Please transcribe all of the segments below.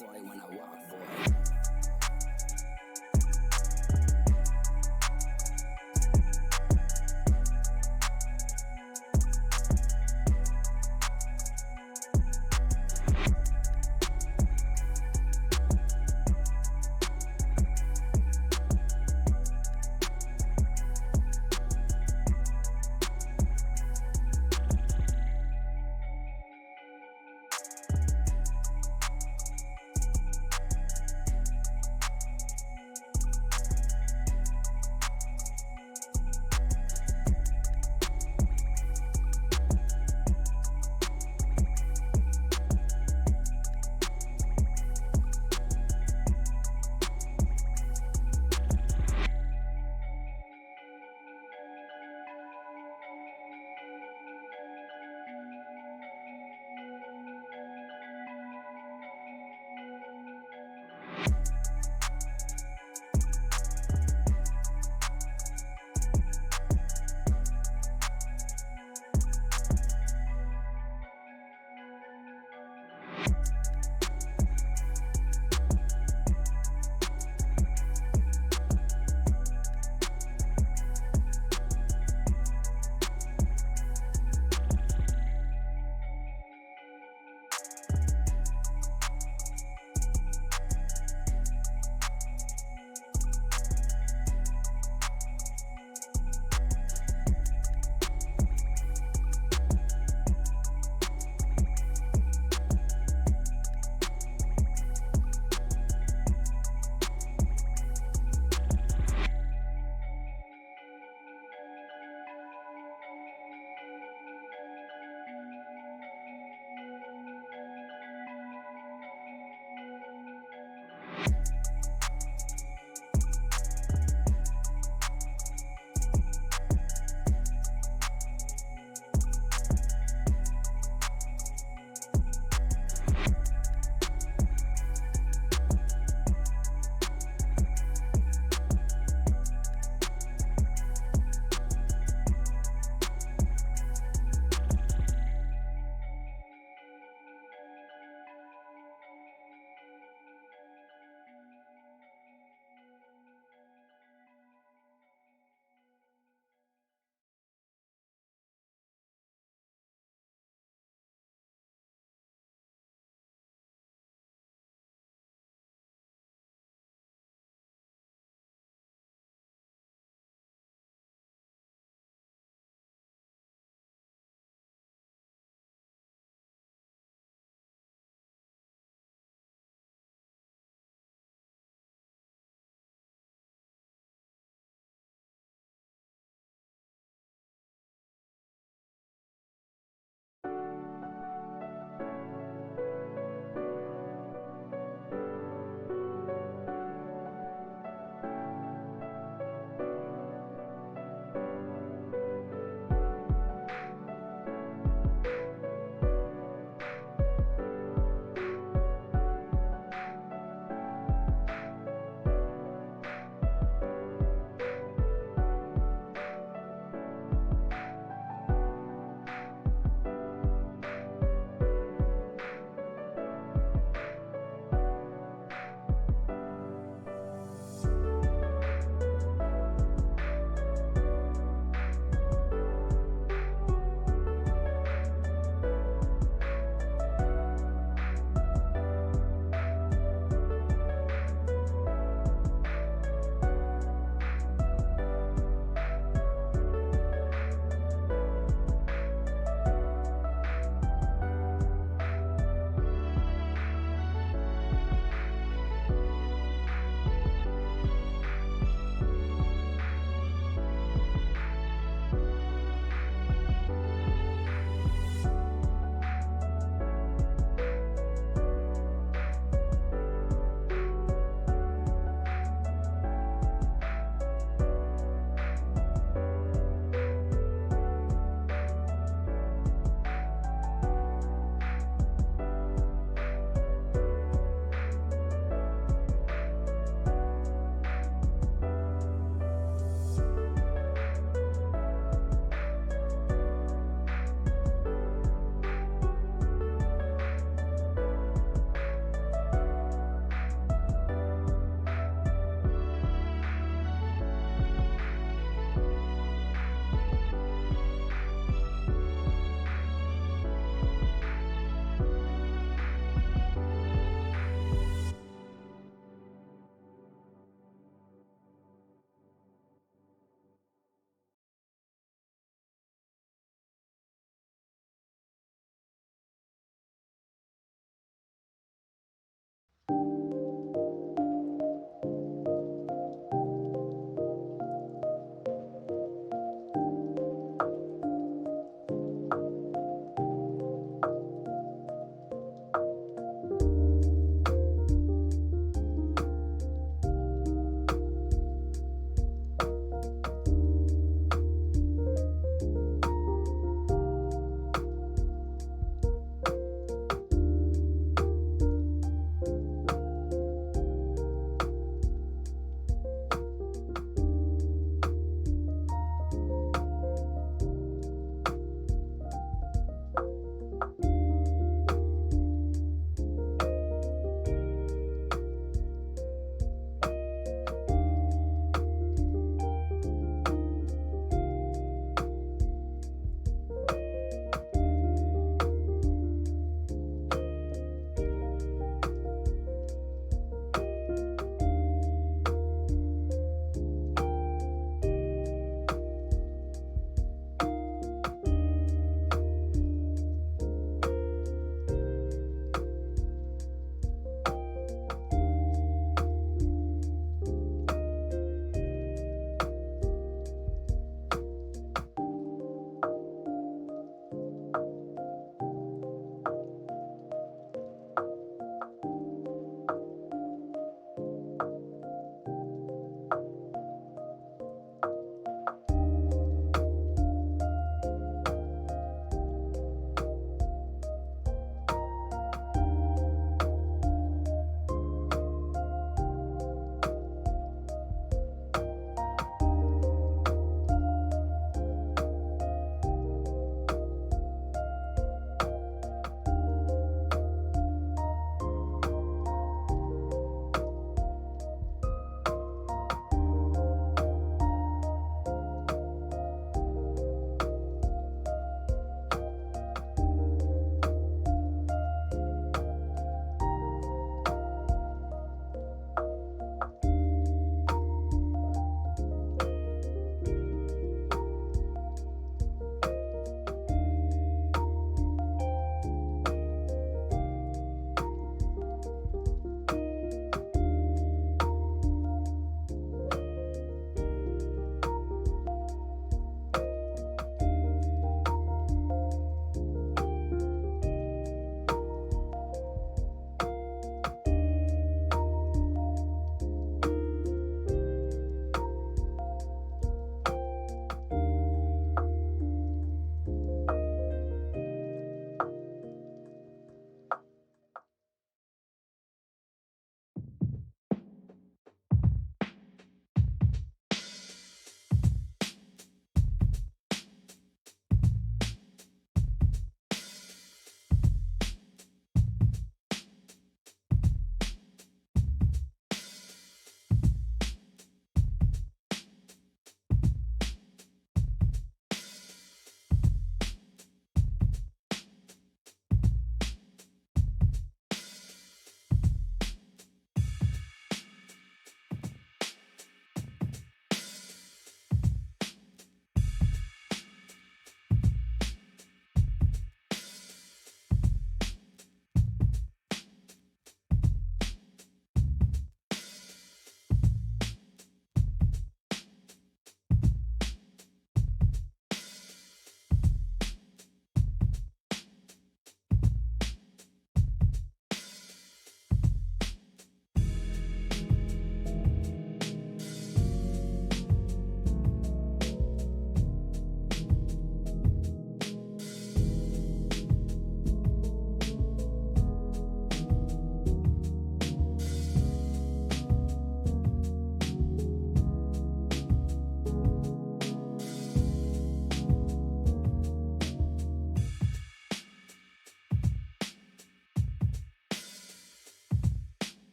soil when I walk, boy.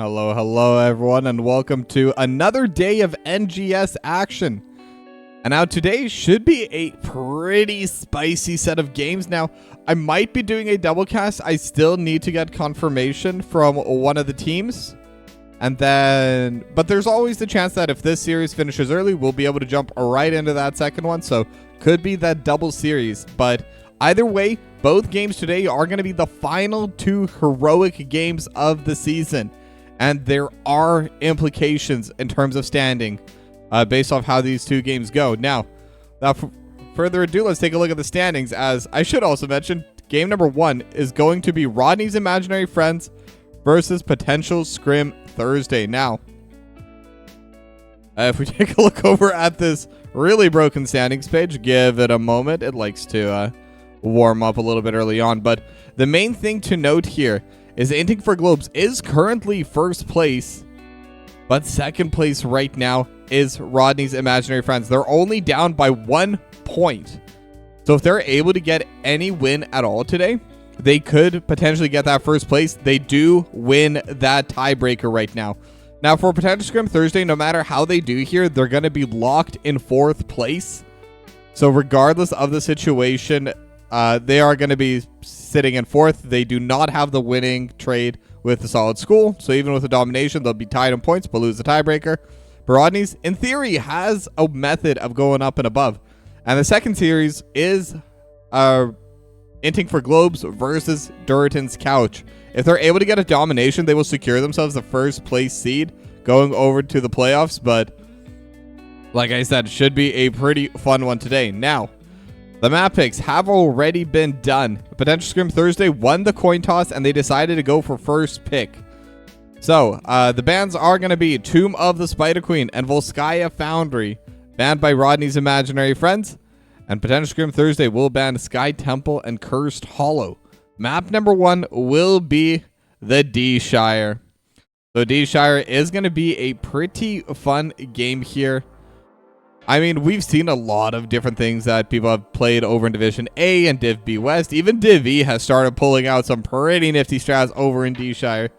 Hello everyone, and welcome to another day of NGS action. And now today should be a pretty spicy set of games. Now, I might be doing a double cast. I still need to get confirmation from one of the teams. But there's always the chance that if this series finishes early, we'll be able to jump right into that second one. So could be that double series. But either way, both games today are going to be the final two heroic games of the season. And there are implications in terms of standing based off how these two games go. Now, without further ado, let's take a look at the standings. As I should also mention, game number 1 is going to be Rodney's Imaginary Friends versus potential Scrim Thursday. Now, if we take a look over at this really broken standings page, give it a moment. It likes to warm up a little bit early on. But the main thing to note here is Inting for Globes is currently first place, but second place right now is Rodney's Imaginary Friends. They're only down by 1 point. So if they're able to get any win at all today, they could potentially get that first place. They do win that tiebreaker right now. Now for potential Scrim Thursday, no matter how they do here, they're going to be locked in 4th place. So regardless of the situation, they are going to be sitting in 4th. They do not have the winning trade with the solid school. So even with a domination, they'll be tied in points, but lose the tiebreaker. But Rodney's, in theory, has a method of going up and above. And the second series is Inting for Globes versus Duritan's Couch. If they're able to get a domination, they will secure themselves the first place seed going over to the playoffs. But like I said, should be a pretty fun one today. Now, the map picks have already been done. Potential Scrim Thursday won the coin toss, and they decided to go for first pick. So, the bans are going to be Tomb of the Spider Queen and Volskaya Foundry, banned by Rodney's Imaginary Friends. And Potential Scrim Thursday will ban Sky Temple and Cursed Hollow. Map number 1 will be the D-Shire. So, D-Shire is going to be a pretty fun game here. I mean, we've seen a lot of different things that people have played over in Division A and Div B West. Even Div E has started pulling out some pretty nifty strats over in D-Shire.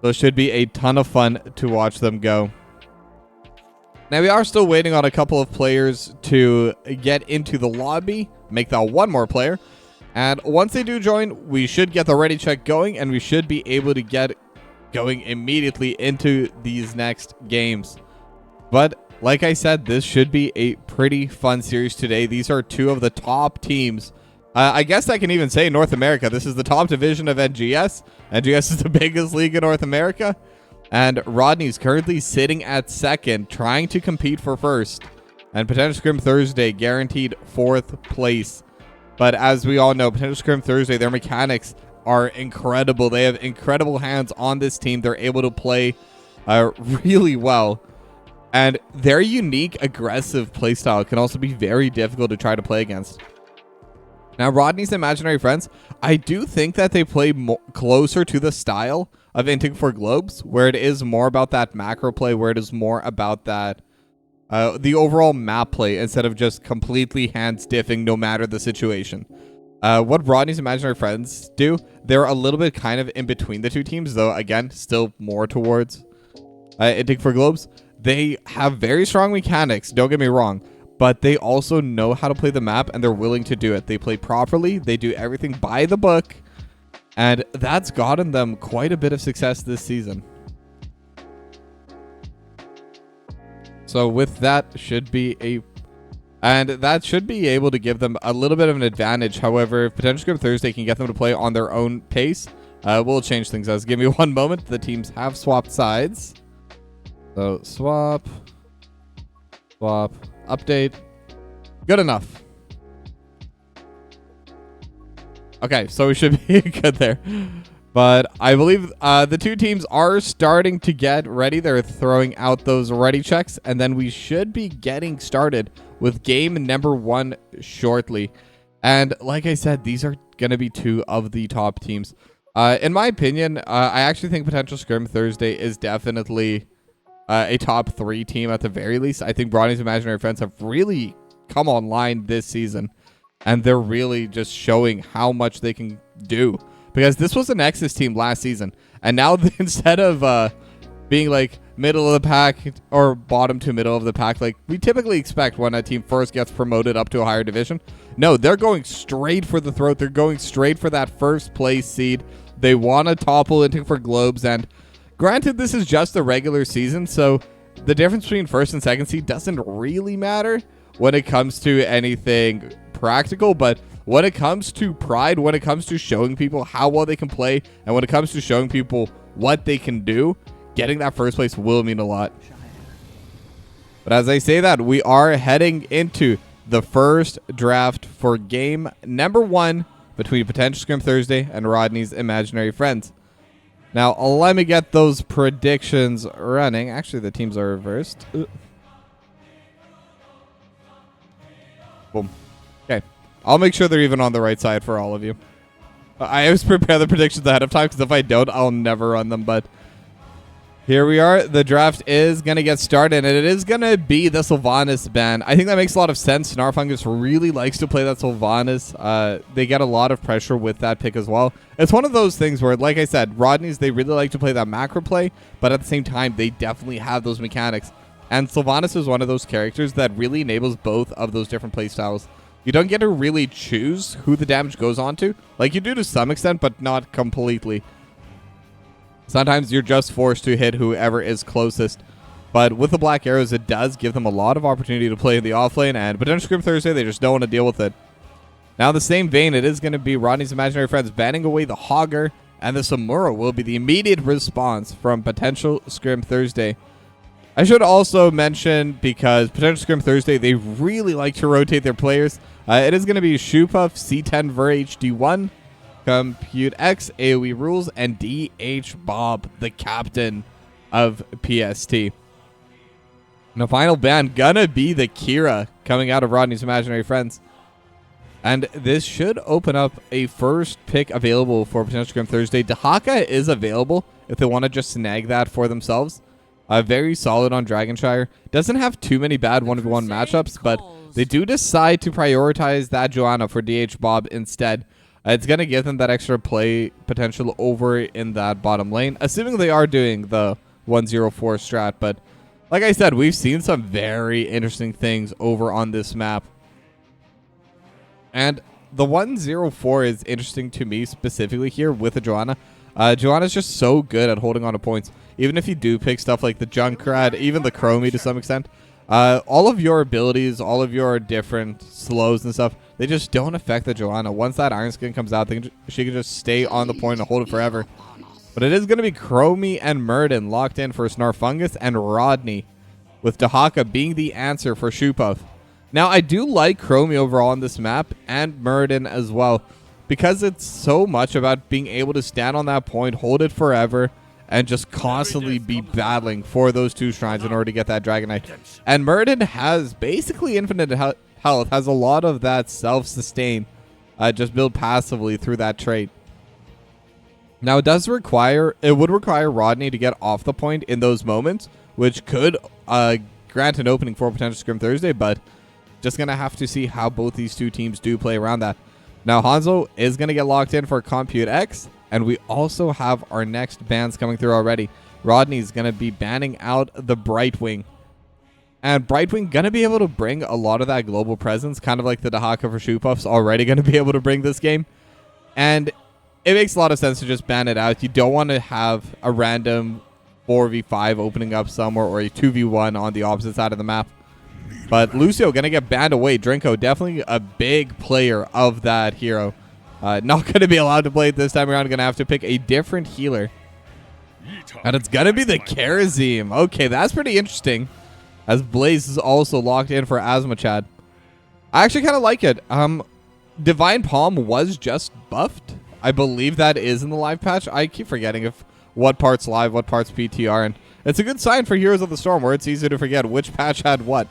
So it should be a ton of fun to watch them go. Now, we are still waiting on a couple of players to get into the lobby, make that one more player. And once they do join, we should get the ready check going, and we should be able to get going immediately into these next games. But like I said, this should be a pretty fun series today. These are two of the top teams. I guess I can even say North America. This is the top division of NGS. NGS is the biggest league in North America. And Rodney's currently sitting at second, trying to compete for first. And Potential Scrim Thursday guaranteed 4th place. But as we all know, Potential Scrim Thursday, their mechanics are incredible. They have incredible hands on this team. They're able to play really well. And their unique, aggressive playstyle can also be very difficult to try to play against. Now, Rodney's Imaginary Friends, I do think that they play closer to the style of Inting for Globes, where it is more about that macro play, where it is more about that the overall map play instead of just completely hand-stiffing no matter the situation. What Rodney's Imaginary Friends do, they're a little bit kind of in between the two teams, though, again, still more towards Inting for Globes. They have very strong mechanics, don't get me wrong, but they also know how to play the map, and they're willing to do it. They play properly, they do everything by the book, and that's gotten them quite a bit of success this season. So with that should be that should be able to give them a little bit of an advantage. However, if Potential Scrim Thursday can get them to play on their own pace, we'll change things. Give me one moment. The teams have swapped sides. So swap, update, good enough. Okay, so we should be good there. But I believe the two teams are starting to get ready. They're throwing out those ready checks, and then we should be getting started with game number 1 shortly. And like I said, these are going to be two of the top teams. In my opinion, I actually think Potential Scrim Thursday is definitely a top 3 team at the very least. I think Rodney's Imaginary Friends have really come online this season, and they're really just showing how much they can do. Because this was a Nexus team last season, and now instead of being like middle of the pack or bottom to middle of the pack like we typically expect when a team first gets promoted up to a higher division. No, they're going straight for the throat. They're going straight for that first place seed. They want to topple Inting for Globes, and granted, this is just the regular season, so the difference between first and second seed doesn't really matter when it comes to anything practical, but when it comes to pride, when it comes to showing people how well they can play, and when it comes to showing people what they can do, getting that first place will mean a lot. But as I say that, we are heading into the first draft for game number 1 between Potential Scrim Thursday and Rodney's Imaginary Friends. Now, let me get those predictions running. Actually, the teams are reversed. Boom. Okay. I'll make sure they're even on the right side for all of you. I always prepare the predictions ahead of time, because if I don't, I'll never run them, but here we are. The draft is going to get started, and it is going to be the Sylvanas ban. I think that makes a lot of sense. Snarfungus really likes to play that Sylvanas. They get a lot of pressure with that pick as well. It's one of those things where, like I said, Rodney's, they really like to play that macro play, but at the same time, they definitely have those mechanics. And Sylvanas is one of those characters that really enables both of those different play styles. You don't get to really choose who the damage goes on to. Like, you do to some extent, but not completely. Sometimes you're just forced to hit whoever is closest. But with the Black Arrows, it does give them a lot of opportunity to play in the offlane, and Potential Scrim Thursday, they just don't want to deal with it. Now, in the same vein, it is going to be Rodney's Imaginary Friends banning away the Hogger, and the Samura will be the immediate response from Potential Scrim Thursday. I should also mention, because Potential Scrim Thursday, they really like to rotate their players. It is going to be Shoepuff, C10 Ver HD1, Compute X, AoE Rules, and DH Bob, the captain of PST. And the final ban gonna be the Kira coming out of Rodney's Imaginary Friends. And this should open up a first pick available for Potential Scrim Thursday. Dahaka is available if they want to just snag that for themselves. Very solid on Dragonshire. Doesn't have too many bad 1v1 matchups, but they do decide to prioritize that Joanna for DH Bob instead. It's going to give them that extra play potential over in that bottom lane, assuming they are doing the 104 strat. But like I said, we've seen some very interesting things over on this map. And the 104 is interesting to me specifically here with the Joanna. Joanna's just so good at holding on to points. Even if you do pick stuff like the Junkrat, even the Chromie to some extent, all of your abilities, all of your different slows and stuff, they just don't affect the Joanna. Once that Iron Skin comes out, she can just stay on the point and hold it forever. But it is going to be Chromie and Murden locked in for Snarfungus and Rodney, with Dahaka being the answer for Shoepuff. Now, I do like Chromie overall on this map, and Murden as well, because it's so much about being able to stand on that point, hold it forever, and just constantly be battling for those 2 shrines in order to get that Dragonite. And Murden has basically infinite health, has a lot of that self-sustain, just built passively through that trait. Now, it would require Rodney to get off the point in those moments, which could grant an opening for Potential Scrim Thursday, but just going to have to see how both these 2 teams do play around that. Now, Hanzo is going to get locked in for Compute X, and we also have our next bans coming through already. Rodney's going to be banning out the Brightwing. And Brightwing going to be able to bring a lot of that global presence, kind of like the Dahaka for Shoepuff's already going to be able to bring this game. And it makes a lot of sense to just ban it out. You don't want to have a random 4v5 opening up somewhere, or a 2v1 on the opposite side of the map. But Lucio going to get banned away. Drinko, definitely a big player of that hero. Not going to be allowed to play it this time around. Going to have to pick a different healer. And it's going to be the Karazim. Okay, that's pretty interesting. As Blaze is also locked in for Asmachad. I actually kind of like it. Divine Palm was just buffed. I believe that is in the live patch. I keep forgetting if what part's live, what part's PTR. And it's a good sign for Heroes of the Storm, where it's easy to forget which patch had what.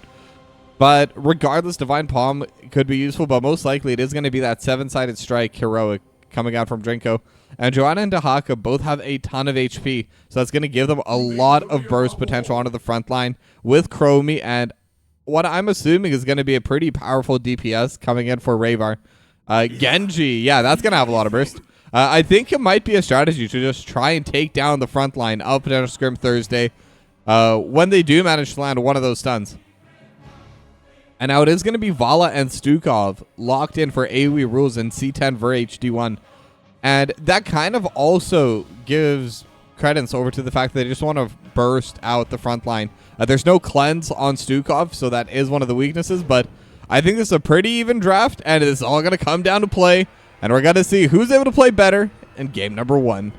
But regardless, Divine Palm could be useful, but most likely it is going to be that 7-sided strike heroic coming out from Drinko. And Joanna and Dahaka both have a ton of HP, so that's going to give them a lot of burst potential onto the front line with Chromie, and what I'm assuming is going to be a pretty powerful DPS coming in for Rayvar. Genji, yeah, that's going to have a lot of burst. I think it might be a strategy to just try and take down the front line of Potential Scrim Thursday when they do manage to land one of those stuns. And now it is going to be Vala and Stukov locked in for AoE rules in C10 for HD1. And that kind of also gives credence over to the fact that they just want to burst out the front line. There's no cleanse on Stukov, so that is one of the weaknesses. But I think this is a pretty even draft, and it's all going to come down to play. And we're going to see who's able to play better in game number 1.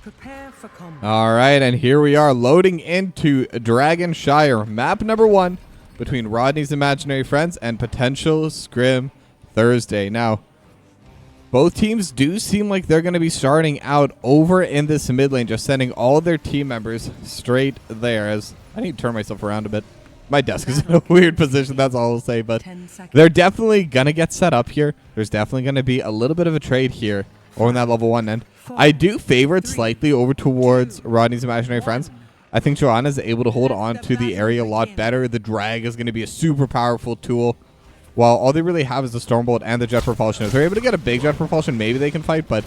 Prepare for combat. All right, and here we are loading into Dragonshire, map number 1 between Rodney's Imaginary Friends and Potential Scrim Thursday. Now, both teams do seem like they're going to be starting out over in this mid lane, just sending all of their team members straight there. As I need to turn myself around a bit. My desk is in a weird position, that's all I'll say, but they're definitely going to get set up here. There's definitely going to be a little bit of a trade here over in that level 1 end. I do favor it slightly over towards Rodney's Imaginary Friends. I think Joanna is able to hold on to the area a lot better. The drag is going to be a super powerful tool, while all they really have is the Stormbolt and the Jet Propulsion. If they're able to get a big Jet Propulsion, maybe they can fight, but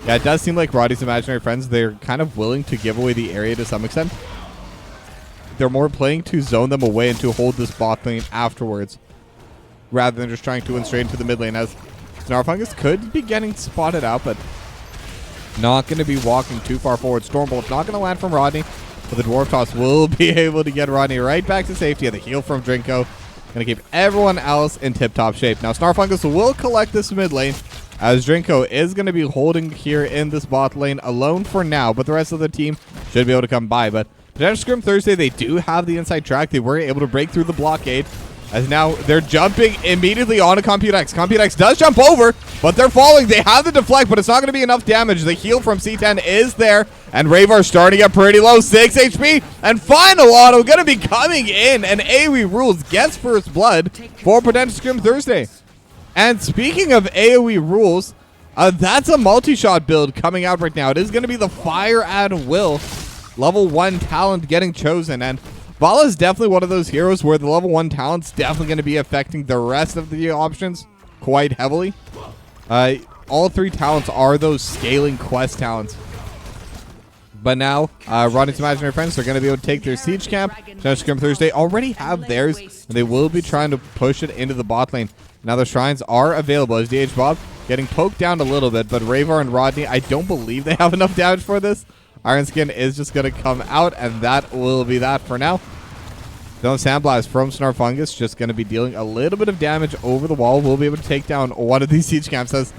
yeah, it does seem like Rodney's Imaginary Friends, they're kind of willing to give away the area to some extent. They're more playing to zone them away and to hold this bot lane afterwards, rather than just trying to win straight into the mid lane, as Snarfungus could be getting spotted out, but not going to be walking too far forward. Stormbolt not going to land from Rodney, but the Dwarf Toss will be able to get Rodney right back to safety. And the heal from Drinko going to keep everyone else in tip-top shape. Now, Snarfungus will collect this mid lane, as Drinko is going to be holding here in this bot lane alone for now, but the rest of the team should be able to come by. But Potential Scrim Thursday, they do have the inside track. They were able to break through the blockade, as now they're jumping immediately onto Computex. Computex does jump over, but they're falling. They have the deflect, but it's not going to be enough damage. The heal from C10 is there, and Ravar starting at pretty low, 6 HP. And final auto going to be coming in, and AoE Rules gets first blood for Potential Scrim Thursday. And speaking of AoE Rules, that's a multi-shot build coming out right now. It is going to be the Fire at Will level 1 talent getting chosen, and Vala is definitely one of those heroes where the level 1 talent's definitely going to be affecting the rest of the options quite heavily. All 3 talents are those scaling quest talents. But now, Rodney's Imaginary Friends are going to be able to take their siege camp. Potential Scrim Thursday already have theirs, and they will be trying to push it into the bot lane. Now the shrines are available, as DH Bob getting poked down a little bit, but Ravar and Rodney, I don't believe they have enough damage for this. Iron Skin is just going to come out, and that will be that for now. The Sandblast from Snarfungus just going to be dealing a little bit of damage over the wall. We'll be able to take down one of these siege camps, as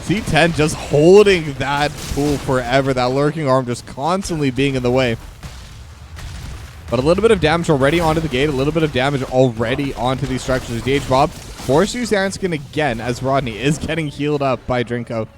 C10 just holding that pool forever. That lurking arm just constantly being in the way. But a little bit of damage already onto the gate. A little bit of damage already onto these structures. DH Bob forced to use Iron Skin again, as Rodney is getting healed up by Drinko.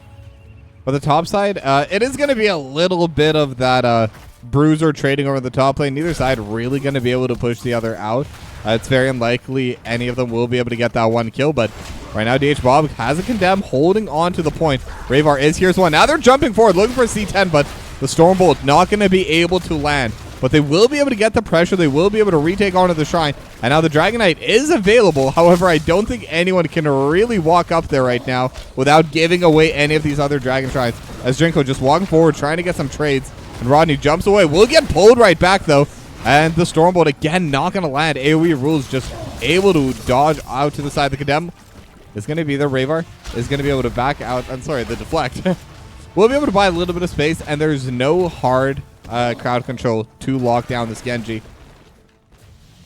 But the top side, it is going to be a little bit of that bruiser trading over the top lane. Neither side really going to be able to push the other out. It's very unlikely any of them will be able to get that 1 kill, but right now DH Bob has a condemn holding on to the point. Ravar is here's one. Now they're jumping forward looking for C10, but the Stormbolt not going to be able to land. But they will be able to get the pressure. They will be able to retake onto the shrine. And now the Dragon Knight is available. However, I don't think anyone can really walk up there right now without giving away any of these other Dragon Shrines. As Drinko just walking forward, trying to get some trades. And Rodney jumps away. Will get pulled right back, though. And the Stormbolt, again, not going to land. AoE Rules just able to dodge out to the side. The Condemn is going to be there. Ravar is going to be able to back out. I'm sorry, the Deflect. We'll be able to buy a little bit of space, and there's no hard crowd control to lock down this Genji.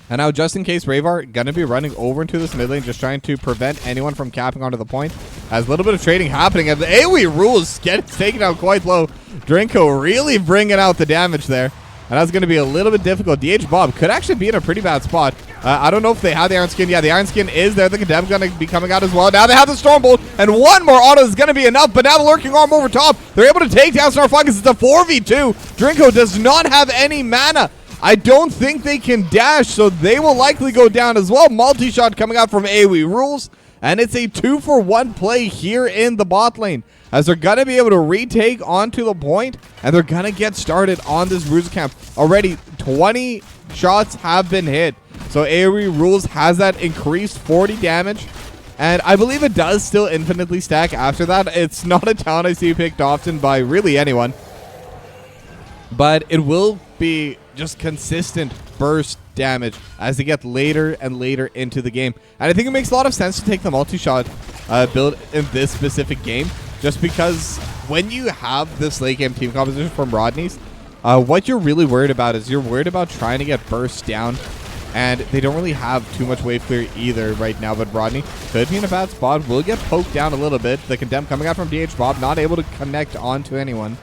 And now, just in case, Ravar going to be running over into this mid lane, just trying to prevent anyone from capping onto the point. Has a little bit of trading happening, and the AoE Rules get taken out quite low. Drinko really bringing out the damage there. And that's going to be a little bit difficult. DH Bob could actually be in a pretty bad spot. I don't know if they have the Iron Skin. Yeah, the Iron Skin is there. The Condemn's going to be coming out as well. Now they have the Stormbolt, and one more auto is going to be enough, but now the Lurking Arm over top. They're able to take down Snarfungus. It's a 4v2. Drinko does not have any mana. I don't think they can dash, so they will likely go down as well. Multi-shot coming out from AoE Rules. And it's a 2-for-1 play here in the bot lane, as they're going to be able to retake onto the point, and they're going to get started on this bruiser camp. Already 20 shots have been hit. So AoE Rules has that increased 40 damage. And I believe it does still infinitely stack after that. It's not a talent I see picked often by really anyone. But it will be just consistent burst damage as they get later and later into the game. And I think it makes a lot of sense to take the multi-shot build in this specific game. Just because when you have this late game team composition from Rodney's, what you're really worried about is you're worried about trying to get burst down. And they don't really have too much wave clear either right now, but Rodney could be in a bad spot. Will get poked down a little bit. The Condemn coming out from DH Bob, not able to connect onto anyone.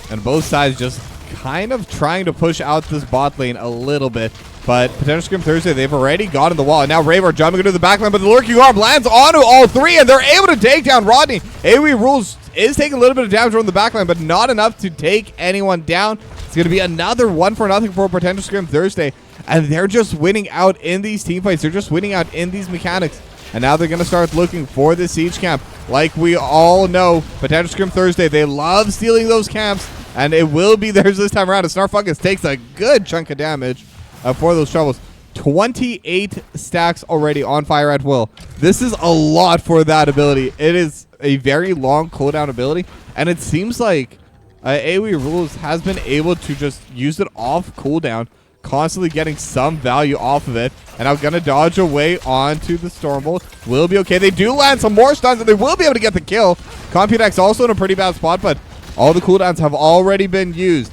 And both sides just kind of trying to push out this bot lane a little bit. But potential Scrim Thursday, they've already gotten the wall. And now Raver jumping into the backline, but the Lurking Arm lands onto all three, and they're able to take down Rodney. AoE Rules is taking a little bit of damage from the backline, but not enough to take anyone down. It's going to be another 1-for-0 for potential Scrim Thursday. And they're just winning out in these team fights. They're just winning out in these mechanics. And now they're going to start looking for the siege camp. Like we all know, potential Scrim Thursday, they love stealing those camps. And it will be theirs this time around. And Snarfungus takes a good chunk of damage for those troubles. 28 stacks already on Fire at Will. This is a lot for that ability. It is a very long cooldown ability. And it seems like AoE Rules has been able to just use it off cooldown, constantly getting some value off of it. And I'm gonna dodge away onto the Stormbolt. Will be okay. They do land some more stuns, and they will be able to get the kill. Computex also in a pretty bad spot, but all the cooldowns have already been used.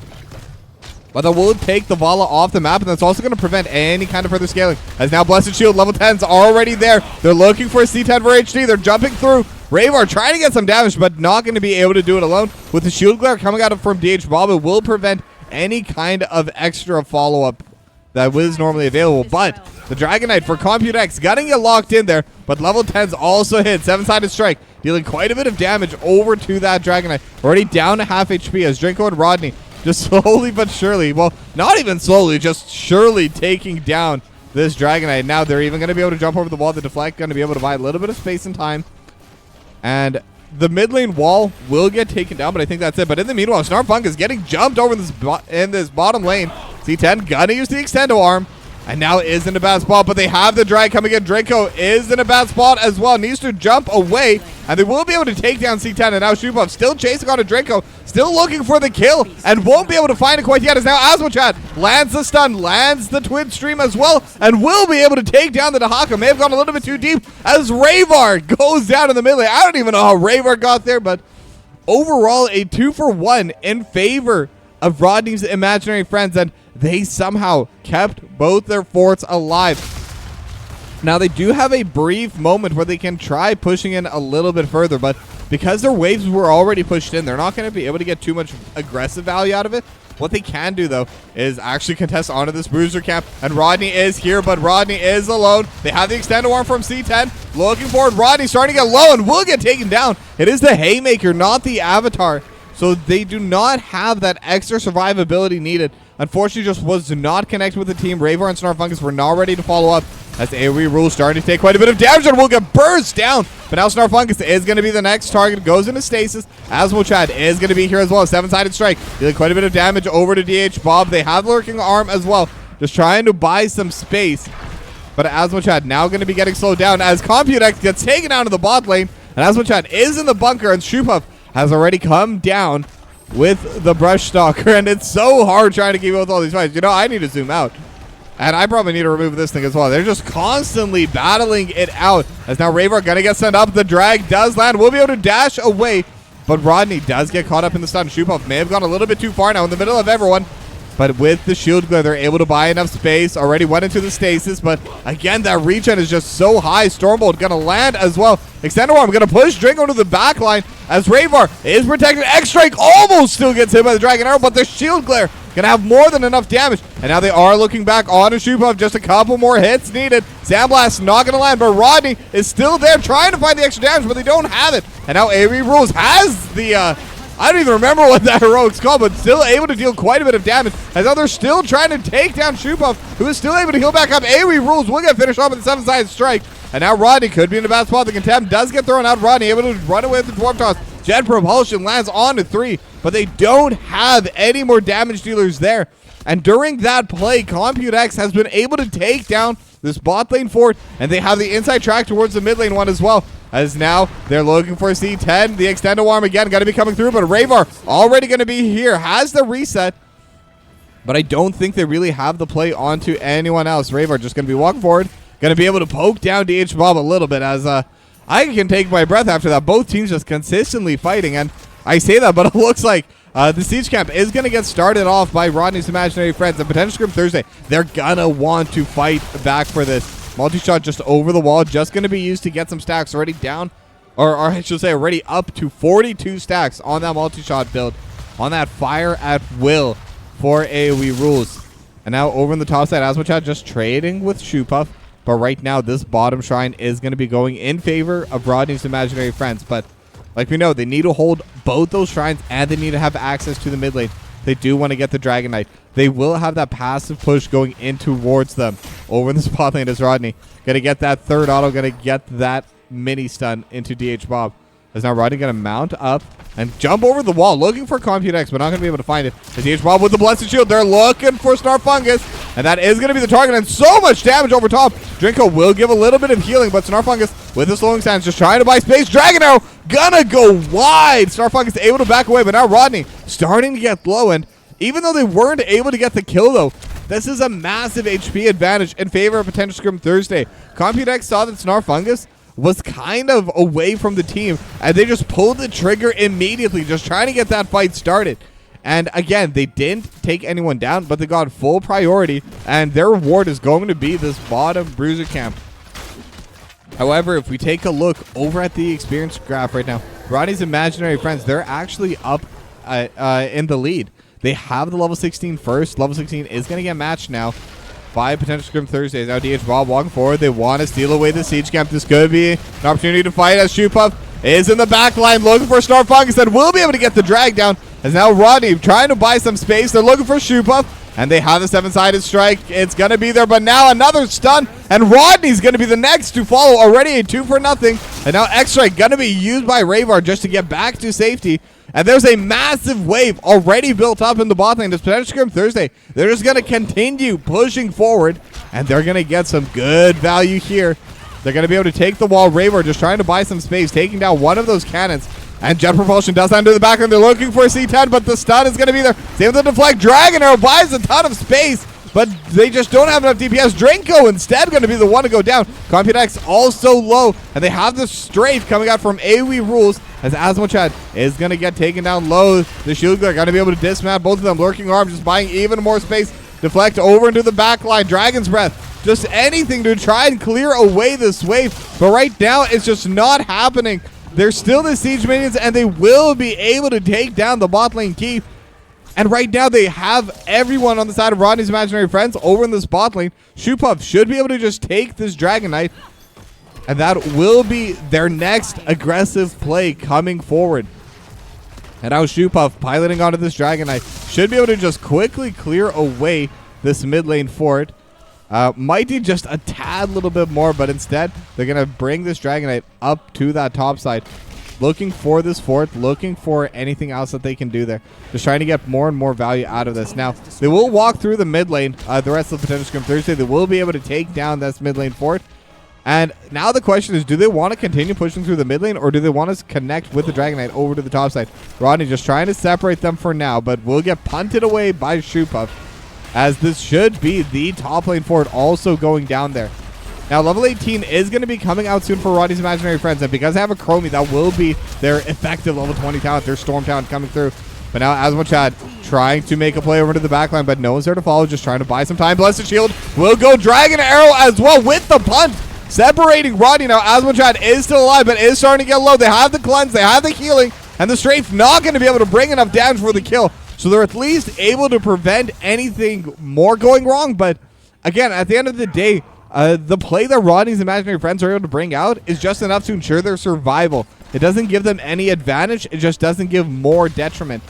But that will take the Vala off the map, and that's also going to prevent any kind of further scaling. As now Blessed Shield level 10's already there. They're looking for a C10 for HD. They're jumping through. Ravar trying to get some damage, but not going to be able to do it alone. With the Shield Glare coming out from DH Bob, it will prevent any kind of extra follow-up that was normally available. But the Dragon Knight for Computex gonna get locked in there, but level 10's also hit. 7-sided strike, dealing quite a bit of damage over to that Dragon Knight. Already down to half HP as Drinko and Rodney just slowly but surely, well, not even slowly, just surely taking down this Dragon Knight. Now they're even going to be able to jump over the wall. The deflect going to be able to buy a little bit of space and time. And the mid lane wall will get taken down, but I think that's it. But in the meanwhile, Snarfunk is getting jumped over in this bottom lane. C10 gonna use the extendo arm, and now is in a bad spot, but they have the drag coming in. Draco is in a bad spot as well, needs to jump away, and they will be able to take down C10. And now Shubov still chasing on a Draco, still looking for the kill, and won't be able to find it quite yet. As now Asmochat lands the stun, lands the Twin Stream as well, and will be able to take down the Dahaka. May have gone a little bit too deep as Ravar goes down in the middle. I don't even know how Ravar got there, but overall a 2-for-1 in favor of Rodney's imaginary friends, and they somehow kept both their forts alive. Now they do have a brief moment where they can try pushing in a little bit further, but because their waves were already pushed in, they're not going to be able to get too much aggressive value out of it. What they can do, though, is actually contest onto this bruiser camp, and Rodney is here, but Rodney is alone. They have the extended arm from C10. Looking forward, Rodney starting to get low and will get taken down. It is the Haymaker, not the Avatar. So they do not have that extra survivability needed. Unfortunately, just was not connected with the team. Ravar and Snarfungus were not ready to follow up, as AoE Rules starting to take quite a bit of damage and will get burst down. But now Snarfungus is going to be the next target. Goes into stasis. Asmochad is going to be here as well. 7-sided strike, dealing quite a bit of damage over to DH Bob. They have Lurking Arm as well, just trying to buy some space. But Asmochad now going to be getting slowed down as Computex gets taken down to the bot lane. And Asmochad is in the bunker, and Shupov has already come down with the Brush Stalker, and it's so hard trying to keep up with all these fights. You know, I need to zoom out, and I probably need to remove this thing as well. They're just constantly battling it out, as now Ravar gonna get sent up. The drag does land. We'll be able to dash away, but Rodney does get caught up in the stun. Shupov may have gone a little bit too far now in the middle of everyone, but with the shield glare, they're able to buy enough space. Already went into the stasis, but again, that regen is just so high. Stormbolt gonna land as well. Extender Arm gonna push Drinko to the back line as Ravar is protected. X-Strike almost still gets hit by the Dragon Arrow, but the shield glare gonna have more than enough damage. And now they are looking back on Shupov. Just a couple more hits needed. Sandblast not gonna land, but Rodney is still there trying to find the extra damage, but they don't have it. And now AoE Rules has the I don't even remember what that heroic's called, but still able to deal quite a bit of damage. As now they're still trying to take down Shupov, who is still able to heal back up. AoE Rules will get finished off with the 7-sided strike. And now Rodney could be in a bad spot. The contempt does get thrown out. Rodney able to run away with the dwarf toss. Jet propulsion lands on to 3, but they don't have any more damage dealers there. And during that play, ComputeX has been able to take down this bot lane fort, and they have the inside track towards the mid lane one as well. As now they're looking for C10. The extended arm again going to be coming through, but Ravar already going to be here. Has the reset, but I don't think they really have the play onto anyone else. Ravar just going to be walking forward, going to be able to poke down DH Bob a little bit, as I can take my breath after that. Both teams just consistently fighting, and I say that, but it looks like the siege camp is going to get started off by Rodney's imaginary friends. And potential Scrim Thursday, they're going to want to fight back for this. Multi-shot just over the wall, just going to be used to get some stacks already down, or I should say already up to 42 stacks on that multi-shot build, on that fire at will for AoE rules. And now over in the top side, Asmochat just trading with Shoepuff. But right now, this bottom shrine is going to be going in favor of Rodney's imaginary friends. But like we know, they need to hold both those shrines, and they need to have access to the mid lane. They do want to get the Dragon Knight. They will have that passive push going in towards them. Over in the spot lane is Rodney. Going to get that third auto. Going to get that mini stun into DH Bob. Is now Rodney going to mount up and jump over the wall, looking for ComputeX, but not going to be able to find it. The DH Bob with the Blessed Shield. They're looking for Snarfungus, and that is going to be the target, and so much damage over top. Drinko will give a little bit of healing, but Snarfungus with the slowing stance just trying to buy space. Dragon Arrow gonna go wide. Snarfungus able to back away, but now Rodney starting to get low, and even though they weren't able to get the kill, though, this is a massive HP advantage in favor of potential Scrim Thursday. ComputeX saw that Snarfungus was kind of away from the team, and they just pulled the trigger immediately, just trying to get that fight started. And again, they didn't take anyone down, but they got full priority, and their reward is going to be this bottom bruiser camp. However, if we take a look over at the experience graph right now, Rodney's imaginary friends, they're actually up in the lead. They have the level 16 first. Level 16 is going to get matched now by potential Scrim Thursdays. Now DH Bob walking forward. They want to steal away the siege camp. This could be an opportunity to fight, as Shoepuff is in the back line looking for Snarfungus, and will be able to get the drag down. As now Rodney trying to buy some space. They're looking for Shoepuff, and they have the 7-sided strike. It's going to be there, but now another stun, and Rodney's going to be the next to follow. Already a 2-for-0, and now X-Strike going to be used by Ravar just to get back to safety. And there's a massive wave already built up in the bot lane. This potential Scrim Thursday, they're just going to continue pushing forward, and they're going to get some good value here. They're going to be able to take the wall. Ravar just trying to buy some space, taking down one of those cannons. And Jet Propulsion does enter the back, and they're looking for a C10, but the stun is going to be there. Same with the deflect. Dragon Arrow buys a ton of space, but they just don't have enough DPS. Drinko instead going to be the one to go down. ComputeX also low, and they have the strafe coming out from AoE rules, as Asmochat is going to get taken down low. The shield are going to be able to dismount both of them. Lurking Arm just buying even more space. Deflect over into the back line. Dragon's Breath. Just anything to try and clear away this wave. But right now, it's just not happening. They're still the siege minions, and they will be able to take down the bot lane keep. And right now, they have everyone on the side of Rodney's imaginary friends over in this bot lane. Shoepuff should be able to just take this Dragon Knight, and that will be their next aggressive play coming forward. And now Shoepuff piloting onto this Dragon Knight should be able to just quickly clear away this mid lane fort. Might need just a tad little bit more, but instead they're going to bring this Dragon Knight up to that top side. Looking for this fort, looking for anything else that they can do there. Just trying to get more and more value out of this. Now, they will walk through the mid lane. The rest of the potential Scrim Thursday, they will be able to take down this mid lane fort. And now the question is, do they want to continue pushing through the mid lane, or do they want to connect with the Dragon Knight over to the top side? Rodney just trying to separate them for now, but will get punted away by Shoepuff, as this should be the top lane fort also going down there. Now, level 18 is going to be coming out soon for Rodney's imaginary friends, and because they have a Chromie, that will be their effective level 20 talent, their Storm talent coming through. But now Asmochat trying to make a play over to the backline, but no one's there to follow, just trying to buy some time. Blessed Shield will go Dragon Arrow as well with the punt, separating Rodney. Now, Asmochat is still alive, but is starting to get low. They have the cleanse, they have the healing, and the strafe not going to be able to bring enough damage for the kill. So they're at least able to prevent anything more going wrong. But again, at the end of the day, the play that Rodney's imaginary friends are able to bring out is just enough to ensure their survival. It doesn't give them any advantage. It just doesn't give more detriment.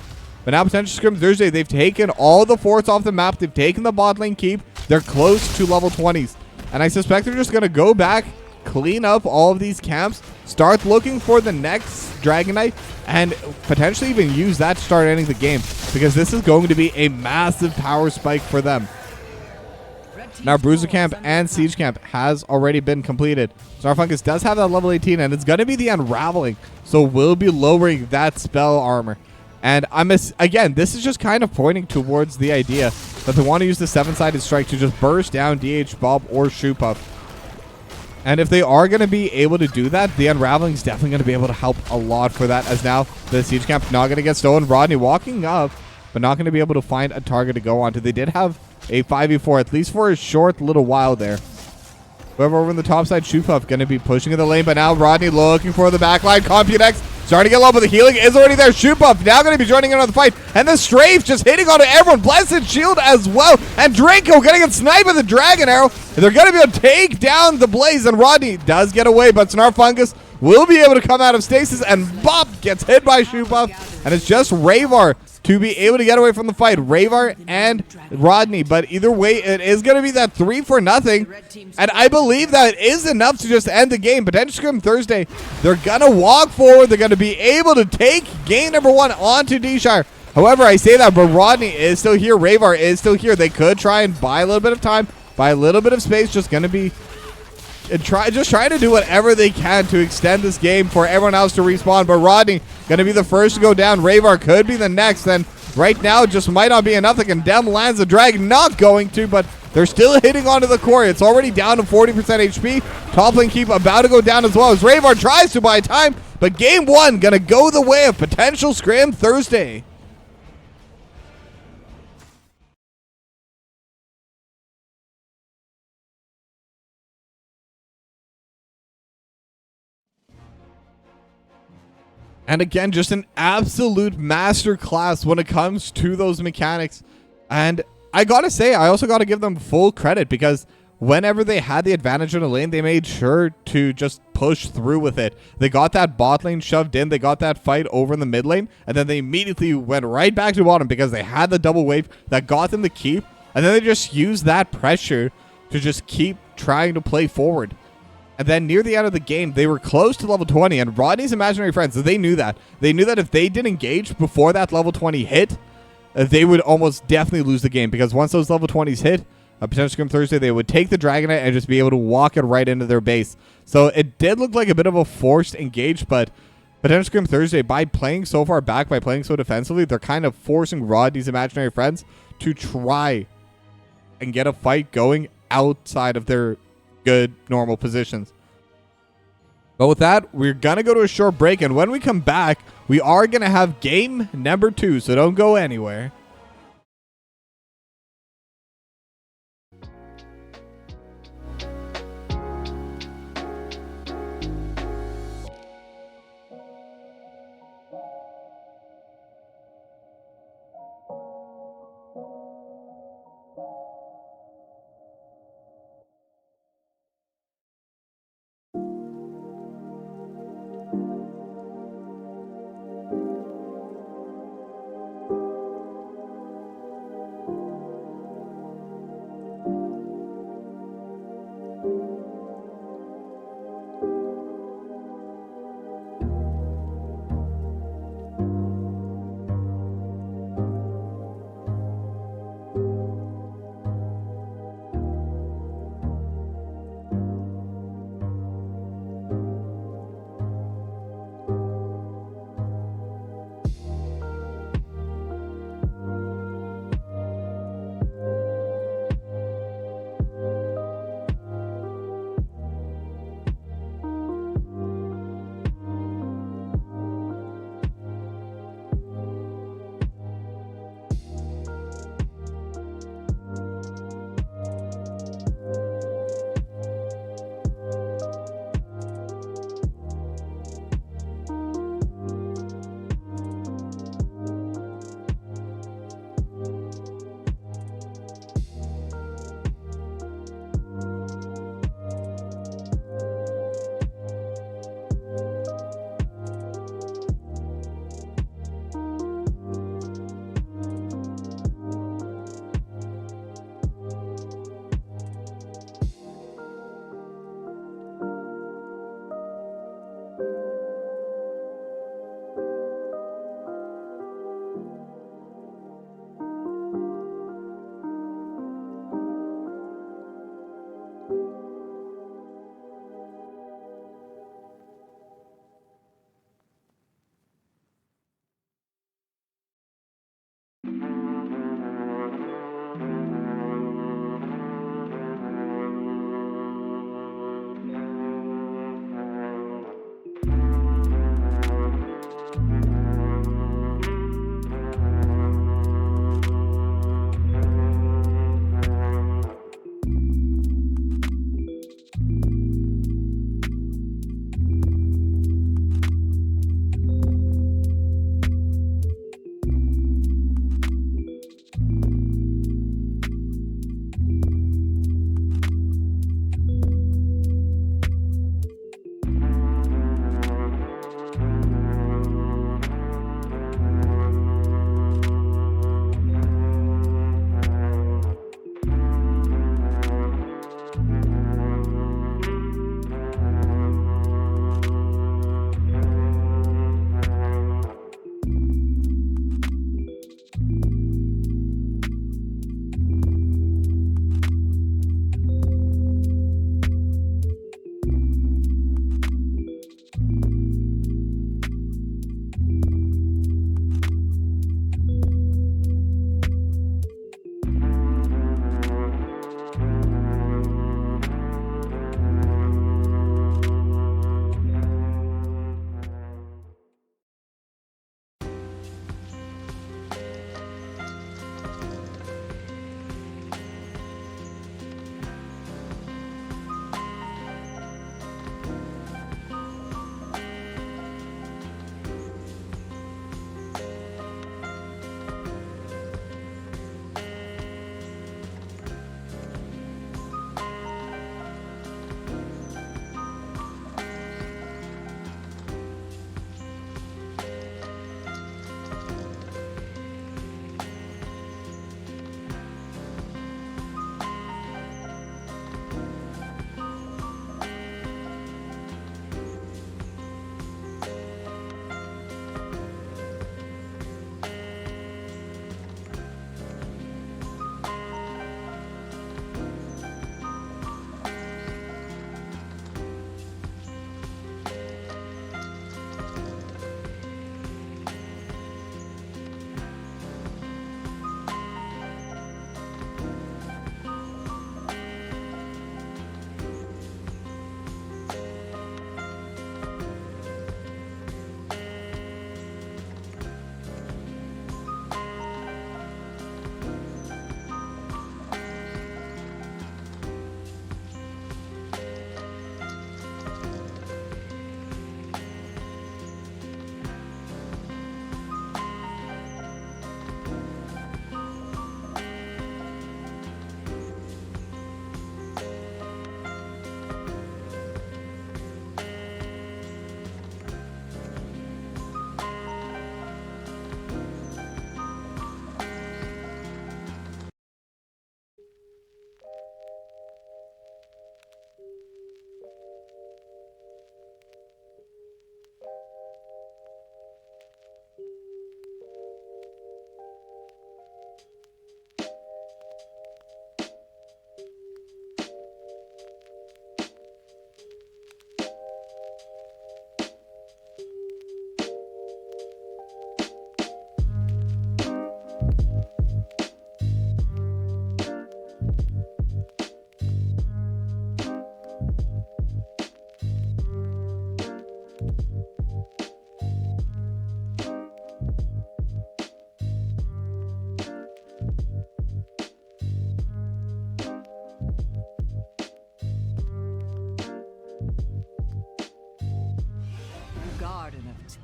But now potential Scrim Thursday, they've taken all the forts off the map. They've taken the bot lane keep. They're close to level 20s. And I suspect they're just going to go back clean up all of these camps, start looking for the next Dragon Knight, and potentially even use that to start ending the game, because this is going to be a massive power spike for them. Now, Bruiser Camp and Siege Camp has already been completed. Snarfungus does have that level 18, and it's going to be the Unraveling, so we'll be lowering that spell armor. And again, this is just kind of pointing towards the idea that they want to use the 7-sided strike to just burst down DH Bob or Shoe Puff. And if they are going to be able to do that, the Unraveling is definitely going to be able to help a lot for that, as now the Siege Camp not going to get stolen. Rodney walking up, but not going to be able to find a target to go onto. They did have a 5v4, at least for a short little while there. Whoever over on the top side, Shoe Puff, going to be pushing in the lane, but now Rodney looking for the backline. Computex starting to get low, but the healing is already there. Shoe Puff now going to be joining in on the fight, and the Strafe just hitting onto everyone. Blessed Shield as well, and Draco going to get sniped with the Dragon Arrow. They're going to be able to take down the Blaze, and Rodney does get away, but Snarfungus will be able to come out of stasis, and Bop gets hit by Shoe Puff, and it's just Ravar to be able to get away from the fight. Ravar and Rodney, but either way, it is going to be that 3-0, and I believe that is enough to just end the game. Potential Scrim Thursday, they're going to walk forward. They're going to be able to take game number 1 onto D-Shire. However, I say that, but Rodney is still here. Ravar is still here. They could try and buy a little bit of time, buy a little bit of space, just going to be try to do whatever they can to extend this game for everyone else to respawn. But Rodney going to be the first to go down. Ravar could be the next. And right now, just might not be enough. The Condemn lands the drag. Not going to, but they're still hitting onto the core. It's already down to 40% HP. Top lane keep about to go down as well as Ravar tries to buy time. But game 1 going to go the way of potential Scrim Thursday. And again, just an absolute masterclass when it comes to those mechanics. And I gotta say, I also gotta give them full credit, because whenever they had the advantage in the lane, they made sure to just push through with it. They got that bot lane shoved in, they got that fight over in the mid lane, and then they immediately went right back to bottom because they had the double wave that got them to keep, and then they just used that pressure to just keep trying to play forward. And then near the end of the game, they were close to level 20, and Rodney's imaginary friends, they knew that. They knew that if they didn't engage before that level 20 hit, they would almost definitely lose the game, because once those level 20s hit, potential Scrim Thursday, they would take the Dragonite and just be able to walk it right into their base. So it did look like a bit of a forced engage, but potential Scrim Thursday, by playing so far back, by playing so defensively, they're kind of forcing Rodney's imaginary friends to try and get a fight going outside of their good normal positions. But with that, we're gonna go to a short break, and when we come back, we are gonna have game number 2, so don't go anywhere.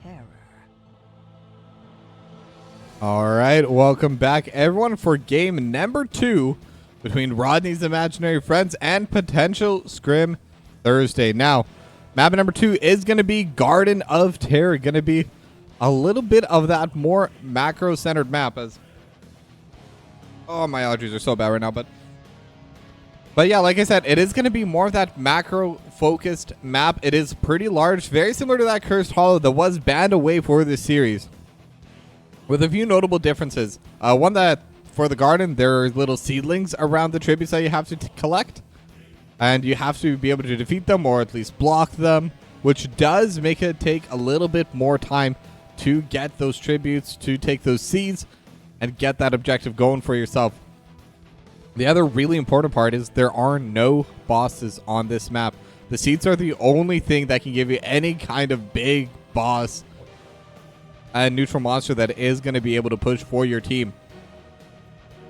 terror. All right, welcome back, everyone, for game number 2 between Rodney's Imaginary Friends and potential Scrim Thursday. Now, map number 2 is going to be Garden of Terror. Going to be a little bit of that more macro-centered map. As oh, my allergies are so bad right now, but yeah, like I said, it is going to be more of that macro-focused map. It is pretty large, very similar to that Cursed Hollow that was banned away for this series, with a few notable differences. One that for the garden, there are little seedlings around the tributes that you have to collect, and you have to be able to defeat them or at least block them, which does make it take a little bit more time to get those tributes, to take those seeds, and get that objective going for yourself. The other really important part is there are no bosses on this map. The seeds are the only thing that can give you any kind of big boss and neutral monster that is going to be able to push for your team.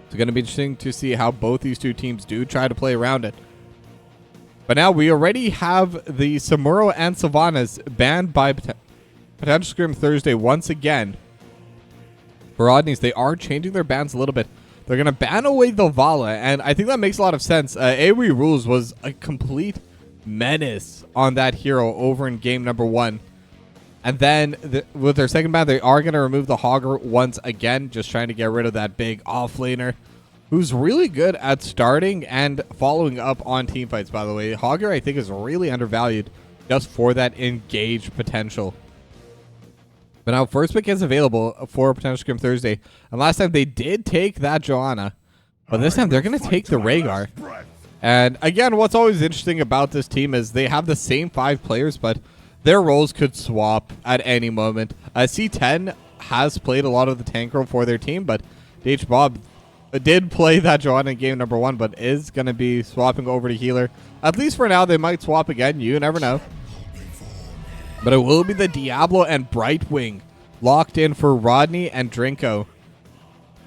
It's going to be interesting to see how both these two teams do try to play around it. But now we already have the Samuro and Sylvanas banned by potential Scrim Thursday once again. For Rodney's, they are changing their bans a little bit. They're going to ban away the Vala, and I think that makes a lot of sense. AoE Rules was a complete menace on that hero over in game number 1. And then with their second ban, they are going to remove the Hogger once again, just trying to get rid of that big offlaner who's really good at starting and following up on team fights, by the way. Hogger, I think, is really undervalued just for that engage potential. But now first pick is available for potential Scrim Thursday. And last time they did take that Joanna, but this time they're going to take the Rhaegar. And again, what's always interesting about this team is they have the same 5 players, but their roles could swap at any moment. C10 has played a lot of the tank role for their team, but DH Bob did play that Joanna in game number 1, but is going to be swapping over to healer. At least for now, they might swap again. You never know. But it will be the Diablo and Brightwing locked in for Rodney and Drinko.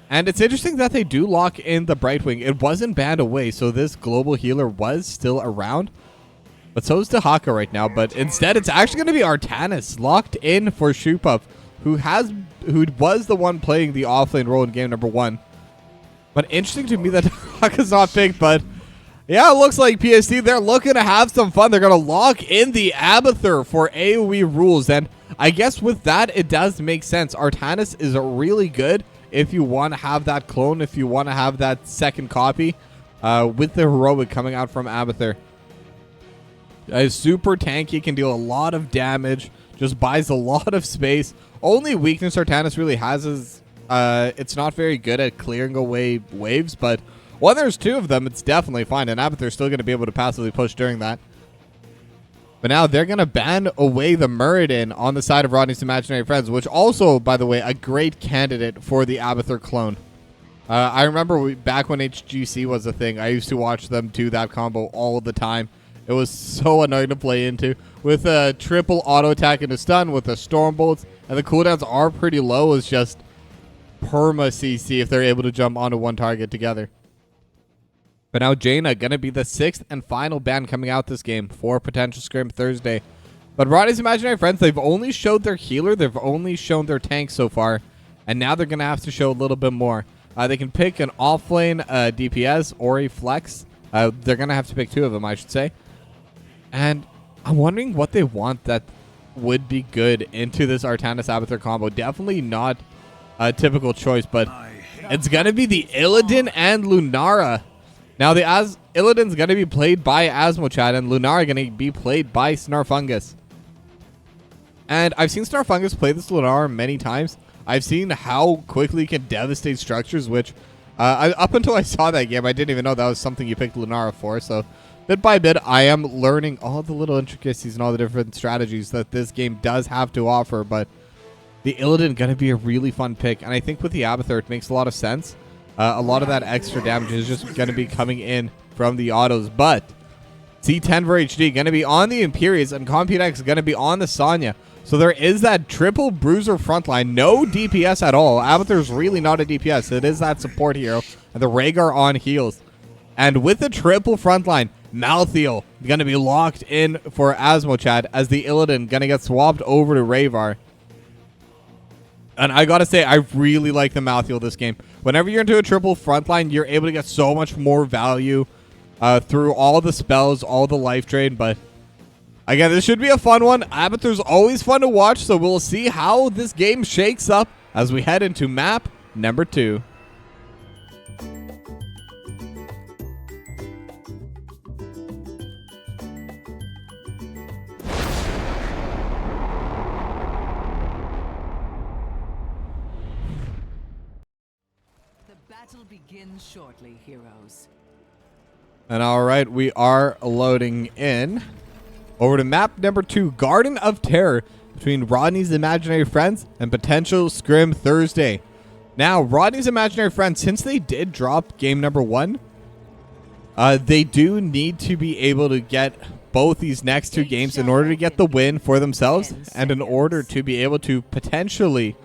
And it's interesting that they do lock in the Brightwing. It wasn't banned away, so this global healer was still around. But so is Dehaka right now. But instead, it's actually going to be Artanis locked in for Shupup, who was the one playing the offlane role in game number 1. But interesting to me that Dehaka's not picked, but yeah, it looks like PSD, they're looking to have some fun. They're going to lock in the Abathur for AoE rules. And I guess with that, it does make sense. Artanis is really good if you want to have that clone, if you want to have that second copy with the heroic coming out from Abathur. Super tanky, can deal a lot of damage, just buys a lot of space. Only weakness Artanis really has is it's not very good at clearing away waves, but when there's 2 of them, it's definitely fine, and Abathur's still going to be able to passively push during that. But now they're going to ban away the Muradin on the side of Rodney's Imaginary Friends, which also, by the way, a great candidate for the Abathur clone. I remember back when HGC was a thing, I used to watch them do that combo all the time. It was so annoying to play into, with a triple auto attack into stun with the storm bolts, and the cooldowns are pretty low. It's just perma CC if they're able to jump onto one target together. But now Jaina going to be the 6th and final ban coming out this game for potential Scrim Thursday. But Rodney's Imaginary Friends, they've only showed their healer, they've only shown their tank so far, and now they're going to have to show a little bit more. They can pick an offlane DPS or a flex. They're going to have to pick 2 of them, I should say. And I'm wondering what they want that would be good into this Artanis Abathur combo. Definitely not a typical choice, but it's going to be the Illidan and Lunara. Now, the Illidan's going to be played by Asmochad, and Lunara going to be played by Snarfungus. And I've seen Snarfungus play this Lunara many times. I've seen how quickly it can devastate structures, which up until I saw that game, I didn't even know that was something you picked Lunara for. So bit by bit, I am learning all the little intricacies and all the different strategies that this game does have to offer. But the Illidan going to be a really fun pick. And I think with the Abathur, it makes a lot of sense. A lot of that extra damage is just going to be coming in from the autos. But C10 for HD going to be on the Imperius, and Computex going to be on the Sonya. So there is that triple bruiser frontline. No DPS at all. Abathur's really not a DPS. It is that support hero. And the Rhaegar on heals. And with the triple frontline, Malthael going to be locked in for Asmochad as the Illidan going to get swapped over to Rhaegar. And I gotta say, I really like the mouthfeel of this game. Whenever you're into a triple frontline, you're able to get so much more value through all the spells, all the life drain. But again, this should be a fun one. Abathur's always fun to watch, so we'll see how this game shakes up as we head into map number 2. Battle begins shortly, heroes. And all right, we are loading in over to map number 2, Garden of Terror, between Rodney's Imaginary Friends and potential Scrim Thursday. Now, Rodney's Imaginary Friends, since they did drop game number 1, they do need to be able to get both these next 2 games in order to get the win for themselves and in order to be able to potentially